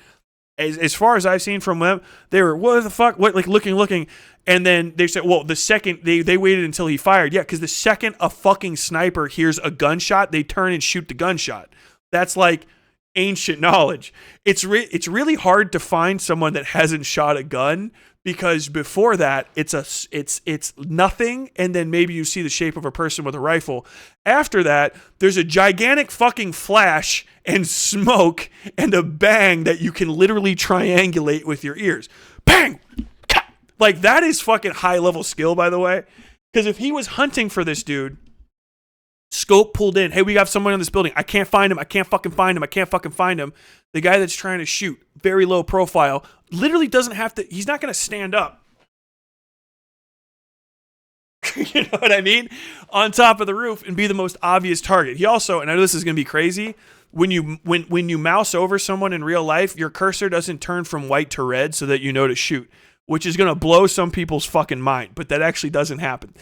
As far as I've seen from them, they were, what the fuck? What, like looking. And then they said, well, the second they waited until he fired. Yeah, because the second a fucking sniper hears a gunshot, they turn and shoot the gunshot. That's like ancient knowledge. It's really hard to find someone that hasn't shot a gun, because before that it's nothing, and then maybe you see the shape of a person with a rifle. After that, there's a gigantic fucking flash and smoke and a bang that you can literally triangulate with your ears. Bang! Like, that is fucking high level skill, by the way. Because if he was hunting for this dude, scope pulled in, hey, we got someone in this building, I can't find him, I can't fucking find him. The guy that's trying to shoot, very low profile, literally doesn't have to, he's not going to stand up. You know what I mean? On top of the roof and be the most obvious target. He also, and I know this is going to be crazy, when you mouse over someone in real life, your cursor doesn't turn from white to red so that you know to shoot, which is going to blow some people's fucking mind, but that actually doesn't happen.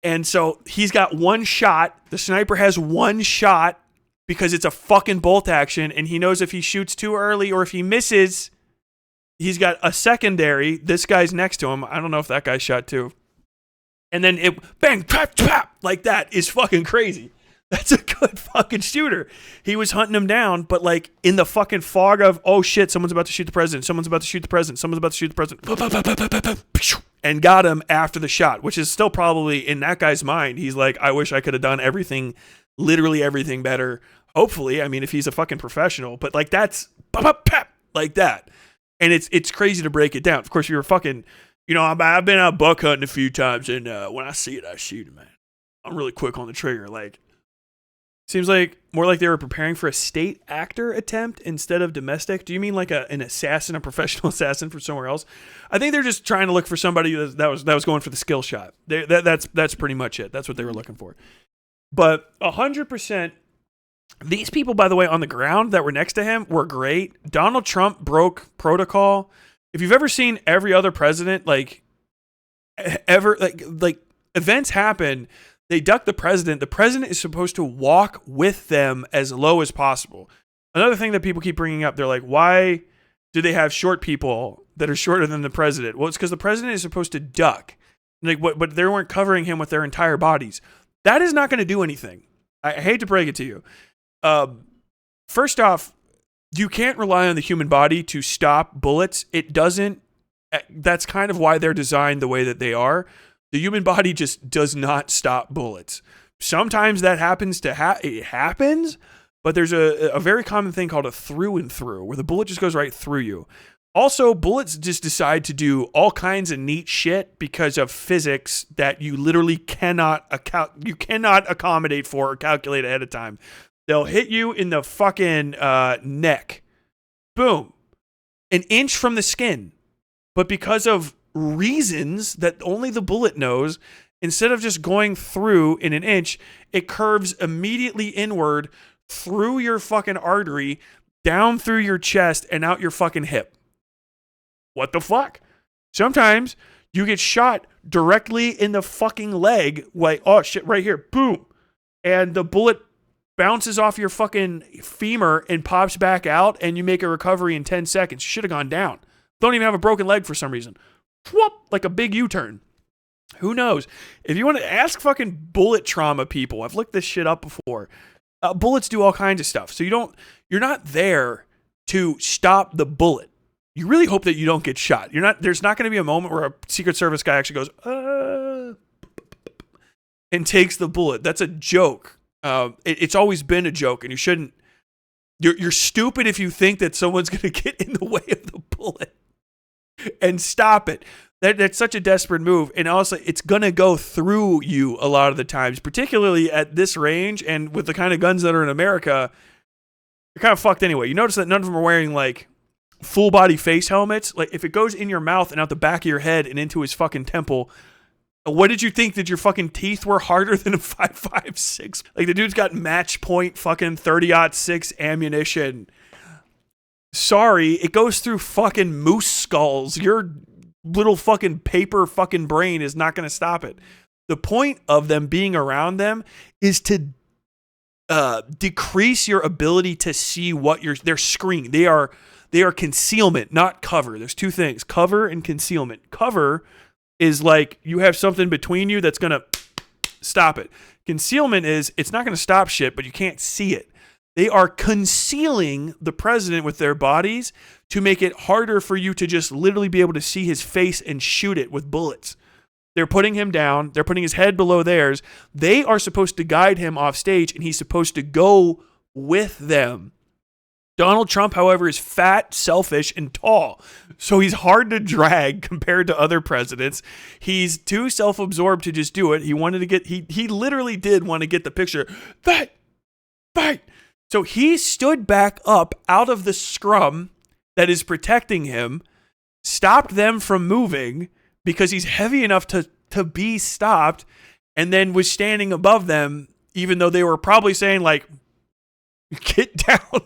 And so he's got one shot. The sniper has one shot because it's a fucking bolt action, and he knows if he shoots too early or if he misses, he's got a secondary. This guy's next to him. I don't know if that guy shot too. And then it bang, trap, trap, like that is fucking crazy. That's a good fucking shooter. He was hunting him down, but like in the fucking fog of, oh shit, someone's about to shoot the president. And got him after the shot, which is still probably in that guy's mind. He's like, I wish I could have done literally everything better. Hopefully, I mean, if he's a fucking professional, but like that's like that. And it's crazy to break it down. Of course, you're fucking, you know, I've been out buck hunting a few times, and when I see it, I shoot it, man. I'm really quick on the trigger. Like, seems like more like they were preparing for a state actor attempt instead of domestic. Do you mean like an assassin, a professional assassin from somewhere else? I think they're just trying to look for somebody that was going for the skill shot. That's pretty much it. That's what they were looking for. But 100%, these people, by the way, on the ground that were next to him were great. Donald Trump broke protocol. If you've ever seen every other president, like events happen, they duck the president. The president is supposed to walk with them as low as possible. Another thing that people keep bringing up, they're like, why do they have short people that are shorter than the president? Well, it's because the president is supposed to duck. Like, but they weren't covering him with their entire bodies. That is not going to do anything. I hate to break it to you. First off, you can't rely on the human body to stop bullets. It doesn't. That's kind of why they're designed the way that they are. The human body just does not stop bullets. Sometimes that happens it happens, but there's a very common thing called a through and through, where the bullet just goes right through you. Also, bullets just decide to do all kinds of neat shit because of physics that you literally cannot accommodate for or calculate ahead of time. They'll hit you in the fucking neck. Boom. An inch from the skin. But because of reasons that only the bullet knows, instead of just going through in an inch, it curves immediately inward through your fucking artery, down through your chest, and out your fucking hip. What the fuck? Sometimes you get shot directly in the fucking leg, like, oh shit, right here, boom. And the bullet bounces off your fucking femur and pops back out, and you make a recovery in 10 seconds. Should have gone down. Don't even have a broken leg for some reason. Whoop, like a big U-turn. Who knows? If you want to ask fucking bullet trauma people, I've looked this shit up before. Bullets do all kinds of stuff. So you're not there to stop the bullet. You really hope that you don't get shot. There's not going to be a moment where a Secret Service guy actually goes, and takes the bullet. That's a joke. It's always been a joke, and you shouldn't. You're stupid if you think that someone's going to get in the way of the bullet and stop it. That's such a desperate move. And also, it's going to go through you a lot of the times, particularly at this range and with the kind of guns that are in America. You're kind of fucked anyway. You notice that none of them are wearing like full body face helmets. Like if it goes in your mouth and out the back of your head and into his fucking temple, what did you think? That your fucking teeth were harder than a 5.56? Like the dude's got match point fucking 30-06 ammunition. Sorry, it goes through fucking moose skulls. Your little fucking paper fucking brain is not going to stop it. The point of them being around them is to decrease your ability to see what they're screen. They are concealment, not cover. There's two things, cover and concealment. Cover is like you have something between you that's going to stop it. Concealment is it's not going to stop shit, but you can't see it. They are concealing the president with their bodies to make it harder for you to just literally be able to see his face and shoot it with bullets. They're putting him down. They're putting his head below theirs. They are supposed to guide him off stage, and he's supposed to go with them. Donald Trump, however, is fat, selfish, and tall. So he's hard to drag compared to other presidents. He's too self-absorbed to just do it. He literally did want to get the picture. Fight! So he stood back up out of the scrum that is protecting him, stopped them from moving because he's heavy enough to be stopped, and then was standing above them, even though they were probably saying, like, get down.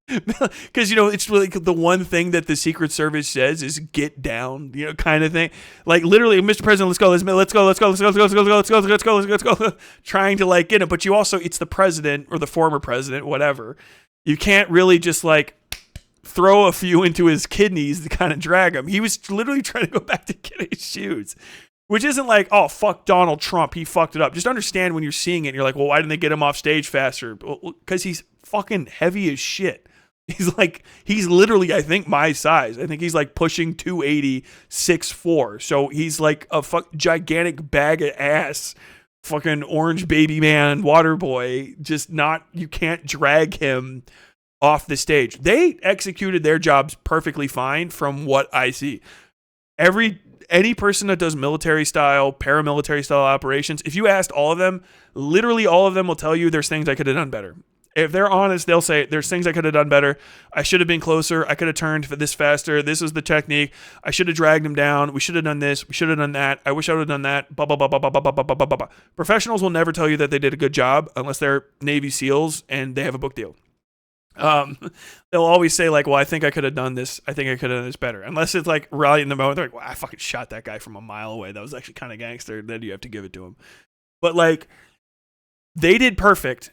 Because, it's really the one thing that the Secret Service says is get down, kind of thing. Like, literally, Mr. President, let's go. Trying to, like, get him. But it's the president or the former president, whatever. You can't really just, like, throw a few into his kidneys to kind of drag him. He was literally trying to go back to get his shoes. Which isn't like, oh, fuck Donald Trump, he fucked it up. Just understand when you're seeing it, you're like, well, why didn't they get him off stage faster? Because he's fucking heavy as shit. He's literally, I think, my size. I think he's like pushing 280, 6'4". So he's like a gigantic bag of ass, fucking orange baby man, water boy. You can't drag him off the stage. They executed their jobs perfectly fine from what I see. Any person that does military style, paramilitary style operations, if you asked all of them, literally all of them will tell you there's things I could have done better. If they're honest, they'll say, there's things I could have done better. I should have been closer. I could have turned this faster. This is the technique. I should have dragged him down. We should have done this. We should have done that. I wish I would have done that. Blah, blah, blah, blah, blah, blah, blah, blah, blah, blah. Professionals will never tell you that they did a good job unless they're Navy SEALs and they have a book deal. They'll always say, like, well, I think I could have done this. I think I could have done this better. Unless it's like rally in the moment. They're like, well, I fucking shot that guy from a mile away. That was actually kind of gangster. Then you have to give it to him. But, like, they did perfect.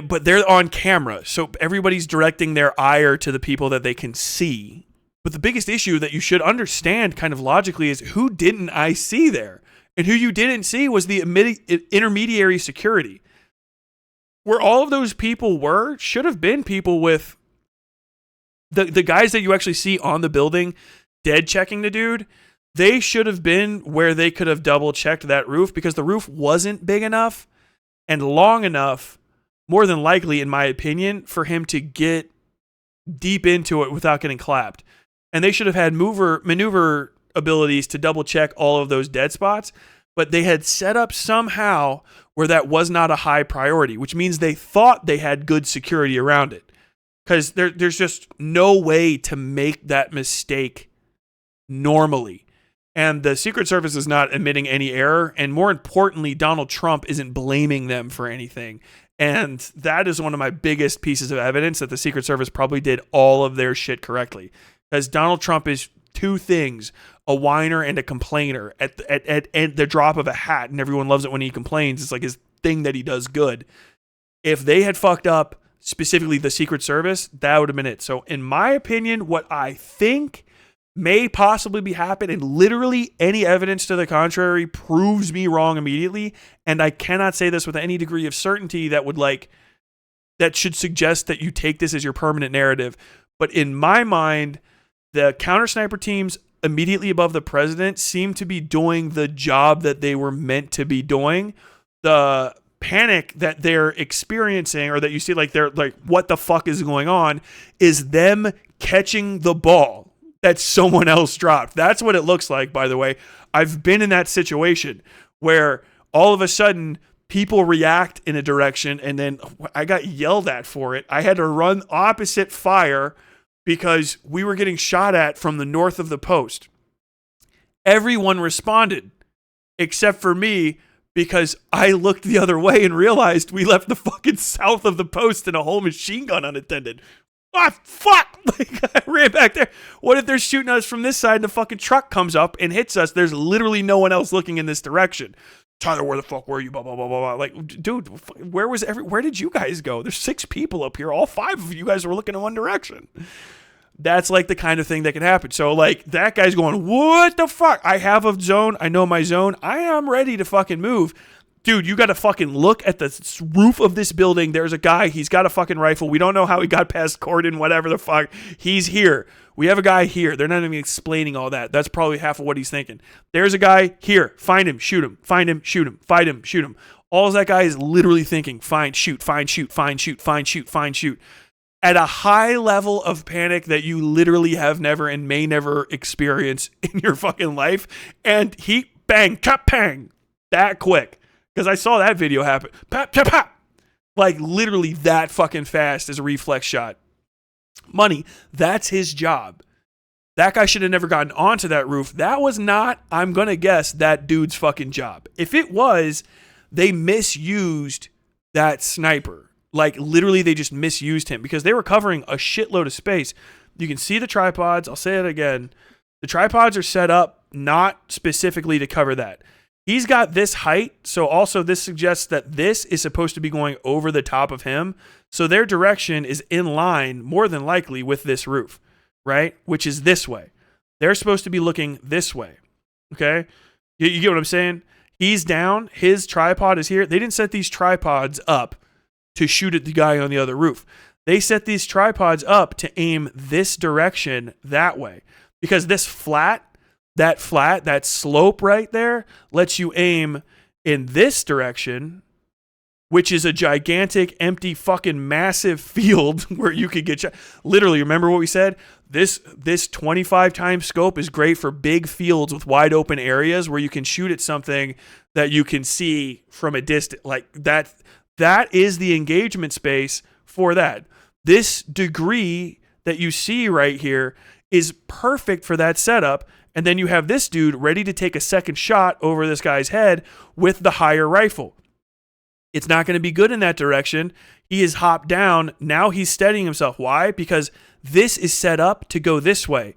But they're on camera, so everybody's directing their ire to the people that they can see. But the biggest issue that you should understand kind of logically is who didn't I see there? And who you didn't see was the intermediary security. Where all of those people should have been people with the guys that you actually see on the building dead checking the dude, they should have been where they could have double checked that roof, because the roof wasn't big enough and long enough, more than likely, in my opinion, for him to get deep into it without getting clapped. And they should have had maneuver abilities to double check all of those dead spots, but they had set up somehow where that was not a high priority, which means they thought they had good security around it. Because there's just no way to make that mistake normally. And the Secret Service is not admitting any error. And more importantly, Donald Trump isn't blaming them for anything. And that is one of my biggest pieces of evidence that the Secret Service probably did all of their shit correctly. Because Donald Trump is two things: a whiner and a complainer at the drop of a hat. And everyone loves it when he complains. It's like his thing that he does good. If they had fucked up, specifically the Secret Service, that would have been it. So in my opinion, what I think may possibly be happening, and literally any evidence to the contrary proves me wrong immediately, and I cannot say this with any degree of certainty that should suggest that you take this as your permanent narrative. But in my mind, the counter sniper teams immediately above the president seem to be doing the job that they were meant to be doing. The panic that they're experiencing, or that you see they're like, what the fuck is going on, is them catching the ball that someone else dropped. That's what it looks like, by the way. I've been in that situation where all of a sudden people react in a direction, and then I got yelled at for it. I had to run opposite fire because we were getting shot at from the north of the post. Everyone responded except for me, because I looked the other way and realized we left the fucking south of the post and a whole machine gun unattended. Ah, fuck! I ran back there. What if they're shooting us from this side and the fucking truck comes up and hits us? There's literally no one else looking in this direction. Tyler, where the fuck were you? Blah, blah, blah, blah, blah. Like, dude, where did you guys go? There's 6 people up here. All 5 of you guys were looking in one direction. That's like the kind of thing that can happen. So like that guy's going, what the fuck? I have a zone. I know my zone. I am ready to fucking move. Dude, you got to fucking look at the roof of this building. There's a guy. He's got a fucking rifle. We don't know how he got past cordon, whatever the fuck. He's here. We have a guy here. They're not even explaining all that. That's probably half of what he's thinking. There's a guy here. Find him. Shoot him. Find him. Shoot him. Fight him. Shoot him. All that guy is literally thinking, find, shoot, find, shoot, find, shoot, find, shoot, find, shoot. At a high level of panic that you literally have never and may never experience in your fucking life. And he, bang, chop, pang, that quick. Because I saw that video happen. Pop, pop, pop. Like literally that fucking fast as a reflex shot. Money, that's his job. That guy should have never gotten onto that roof. That was not, I'm going to guess, that dude's fucking job. If it was, they misused that sniper. Like literally they just misused him because they were covering a shitload of space. You can see the tripods. I'll say it again. The tripods are set up not specifically to cover that. He's got this height, so also this suggests that this is supposed to be going over the top of him. So their direction is in line, more than likely, with this roof, right? Which is this way. They're supposed to be looking this way, okay? You get what I'm saying? He's down. His tripod is here. They didn't set these tripods up to shoot at the guy on the other roof. They set these tripods up to aim this direction that way. Because this that slope right there lets you aim in this direction, which is a gigantic, empty, fucking massive field where you could get shot. Literally, remember what we said? This 25 times scope is great for big fields with wide open areas where you can shoot at something that you can see from a distance. Like that is the engagement space for that. This degree that you see right here is perfect for that setup. And then you have this dude ready to take a second shot over this guy's head with the higher rifle. It's not going to be good in that direction. He is hopped down. Now he's steadying himself. Why? Because this is set up to go this way.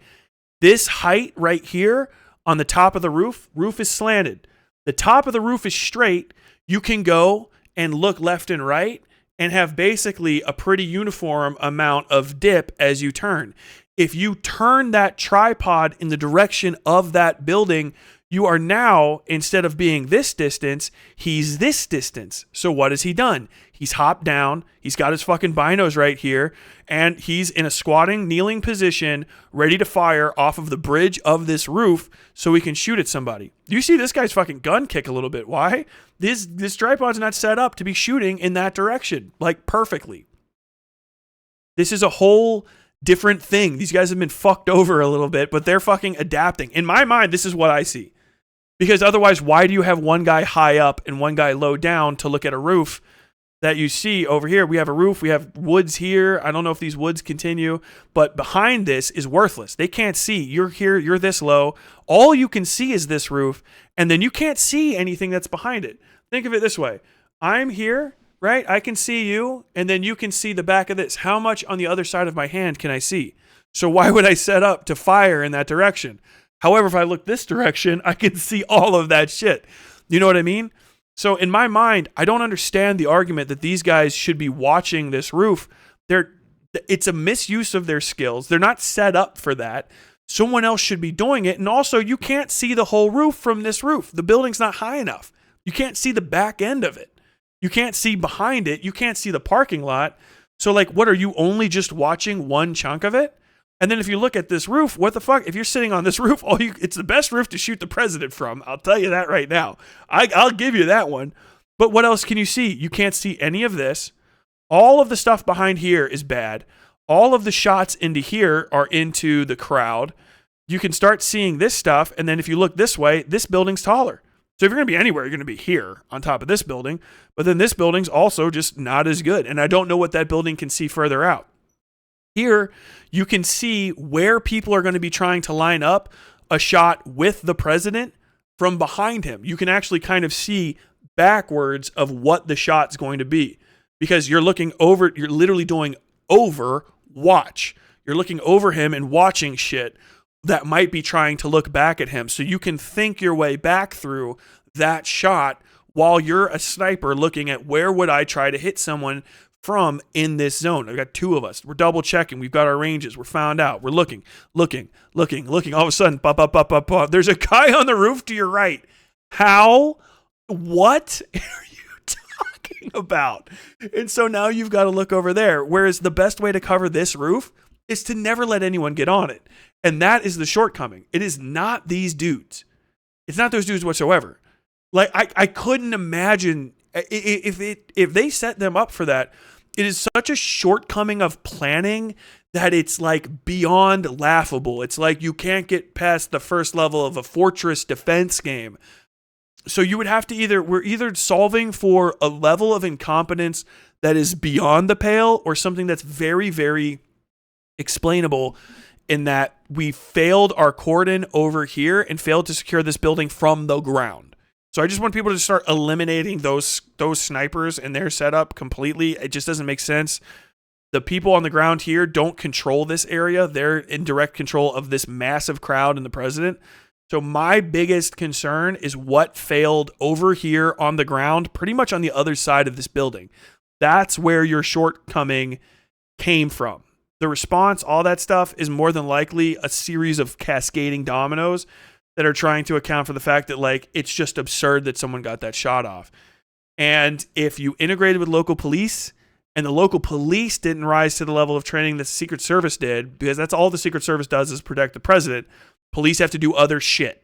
This height right here on the top of the roof is slanted. The top of the roof is straight. You can go and look left and right and have basically a pretty uniform amount of dip as you turn. If you turn that tripod in the direction of that building, You are now, instead of being this distance, he's this distance. So what has he done? He's hopped down, he's got his fucking binos right here, and he's in a squatting, kneeling position, ready to fire off of the bridge of this roof so he can shoot at somebody. You see this guy's fucking gun kick a little bit. Why? This tripod's not set up to be shooting in that direction, like perfectly. This is a whole different thing. These guys have been fucked over a little bit, but they're fucking adapting. In my mind, this is what I see. Because otherwise, why do you have one guy high up and one guy low down to look at a roof that you see over here? We have a roof, we have woods here. I don't know if these woods continue, but behind this is worthless. They can't see. You're here, you're this low. All you can see is this roof, and then you can't see anything that's behind it. Think of it this way. I'm here, right? I can see you, and then you can see the back of this. How much on the other side of my hand can I see? So why would I set up to fire in that direction? However, if I look this direction, I can see all of that shit. You know what I mean? So in my mind, I don't understand the argument that these guys should be watching this roof. It's a misuse of their skills. They're not set up for that. Someone else should be doing it. And also, you can't see the whole roof from this roof. The building's not high enough. You can't see the back end of it. You can't see behind it. You can't see the parking lot. So like, what are you only just watching one chunk of it? And then if you look at this roof, what the fuck? If you're sitting on this roof, it's the best roof to shoot the president from. I'll tell you that right now. I'll give you that one. But what else can you see? You can't see any of this. All of the stuff behind here is bad. All of the shots into here are into the crowd. You can start seeing this stuff. And then if you look this way, this building's taller. So if you're going to be anywhere, you're going to be here on top of this building. But then this building's also just not as good. And I don't know what that building can see further out. Here, you can see where people are going to be trying to line up a shot with the president from behind him. You can actually kind of see backwards of what the shot's going to be because you're looking over, you're literally doing over watch. You're looking over him and watching shit that might be trying to look back at him. So you can think your way back through that shot while you're a sniper looking at where would I try to hit someone from in this zone. I've got two of us. We're double checking. We've got our ranges. We're found out. We're looking. All of a sudden, there's a guy on the roof to your right. How? What are you talking about? And so now you've got to look over there. Whereas the best way to cover this roof is to never let anyone get on it. And that is the shortcoming. It is not these dudes. It's not those dudes whatsoever. Like I couldn't imagine if they set them up for that. It is such a shortcoming of planning that it's like beyond laughable. It's like you can't get past the first level of a fortress defense game. So you would have to we're either solving for a level of incompetence that is beyond the pale or something that's very, very explainable in that we failed our cordon over here and failed to secure this building from the ground. So I just want people to start eliminating those snipers and their setup completely. It just doesn't make sense. The people on the ground here don't control this area. They're in direct control of this massive crowd and the president. So my biggest concern is what failed over here on the ground, pretty much on the other side of this building. That's where your shortcoming came from. The response, all that stuff, is more than likely a series of cascading dominoes that are trying to account for the fact that, like, it's just absurd that someone got that shot off. And if you integrated with local police and the local police didn't rise to the level of training that the Secret Service did, because that's all the Secret Service does is protect the president, police have to do other shit.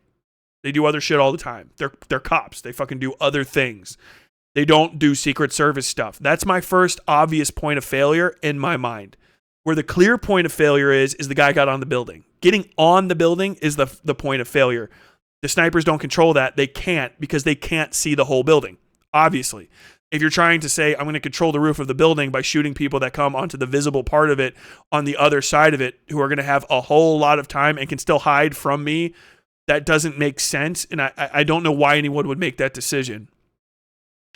They do other shit all the time. They're cops. They fucking do other things. They don't do Secret Service stuff. That's my first obvious point of failure in my mind. Where the clear point of failure is the guy got on the building. Getting on the building is the point of failure. The snipers don't control that. They can't because they can't see the whole building, obviously. If you're trying to say, I'm going to control the roof of the building by shooting people that come onto the visible part of it on the other side of it who are going to have a whole lot of time and can still hide from me, that doesn't make sense. And I don't know why anyone would make that decision.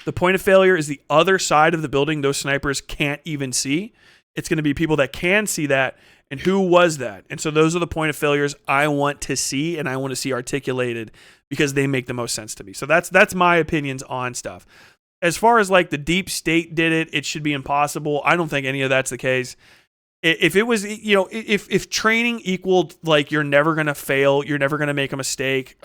The point of failure is the other side of the building those snipers can't even see. It's going to be people that can see that. And who was that? And so those are the point of failures I want to see and I want to see articulated because they make the most sense to me. So that's my opinions on stuff. As far as like the deep state did it should be impossible. I don't think any of that's the case. If it was, if training equaled like you're never gonna fail, you're never gonna make a mistake.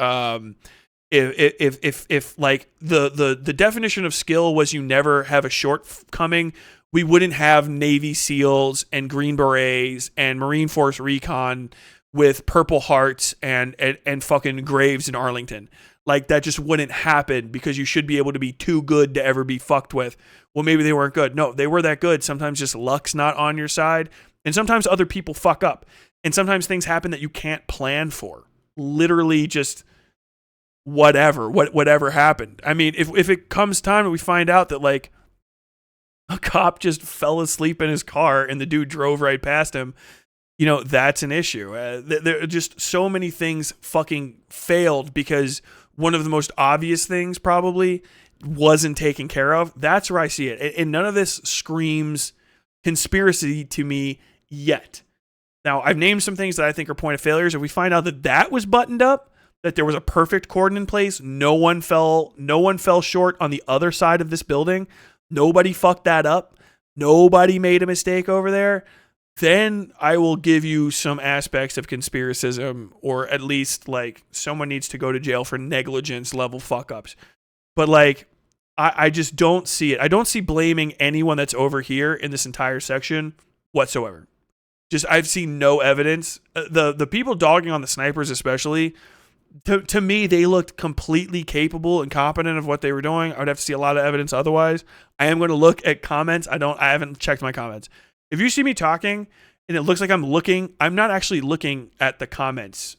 If like the definition of skill was you never have a shortcoming, we wouldn't have Navy SEALs and Green Berets and Marine Force Recon with Purple Hearts and fucking Graves in Arlington. Like, that just wouldn't happen because you should be able to be too good to ever be fucked with. Well, maybe they weren't good. No, they were that good. Sometimes just luck's not on your side. And sometimes other people fuck up. And sometimes things happen that you can't plan for. Literally just whatever happened. I mean, if it comes time and we find out that, like, a cop just fell asleep in his car and the dude drove right past him, that's an issue. There are just so many things fucking failed because one of the most obvious things probably wasn't taken care of. That's where I see it. And none of this screams conspiracy to me yet. Now, I've named some things that I think are point of failures. If we find out that was buttoned up, that there was a perfect cordon in place, no one fell short on the other side of this building, nobody fucked that up, nobody made a mistake over there, then I will give you some aspects of conspiracism, or at least like someone needs to go to jail for negligence level fuck ups. But like, I just don't see it. I don't see blaming anyone that's over here in this entire section whatsoever. Just, I've seen no evidence. The people dogging on the snipers, especially, to me, they looked completely capable and competent of what they were doing. I would have to see a lot of evidence otherwise. I am going to look at comments. I haven't checked my comments. If you see me talking and it looks like I'm not actually looking at the comments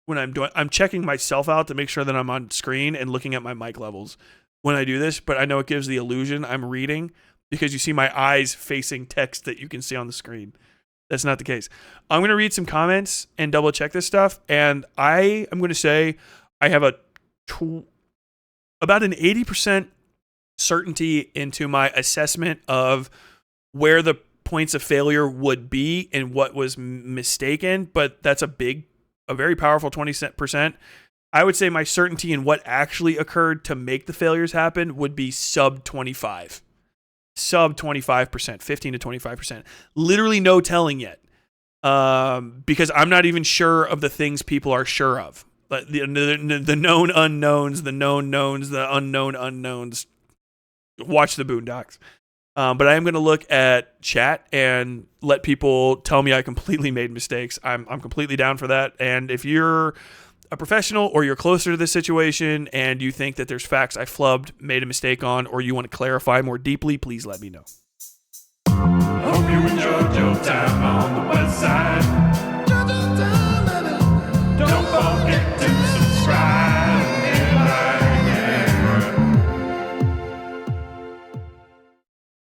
when I'm checking myself out to make sure that I'm on screen and looking at my mic levels when I do this, but I know it gives the illusion I'm reading because you see my eyes facing text that you can see on the screen. That's not the case. I'm going to read some comments and double check this stuff. And I am going to say I have about an 80% certainty into my assessment of where the points of failure would be and what was mistaken. But that's a very powerful 20%. I would say my certainty in what actually occurred to make the failures happen would be sub 25. Sub 25%, 15 to 25%. Literally no telling yet. Because I'm not even sure of the things people are sure of. But the known unknowns, the known knowns, the unknown unknowns. Watch the Boondocks. But I am going to look at chat and let people tell me I completely made mistakes. I'm completely down for that. And if you're a professional or you're closer to this situation and you think that there's facts I flubbed, made a mistake on, or you want to clarify more deeply, please let me know. Hope you enjoyed your time on the Westside.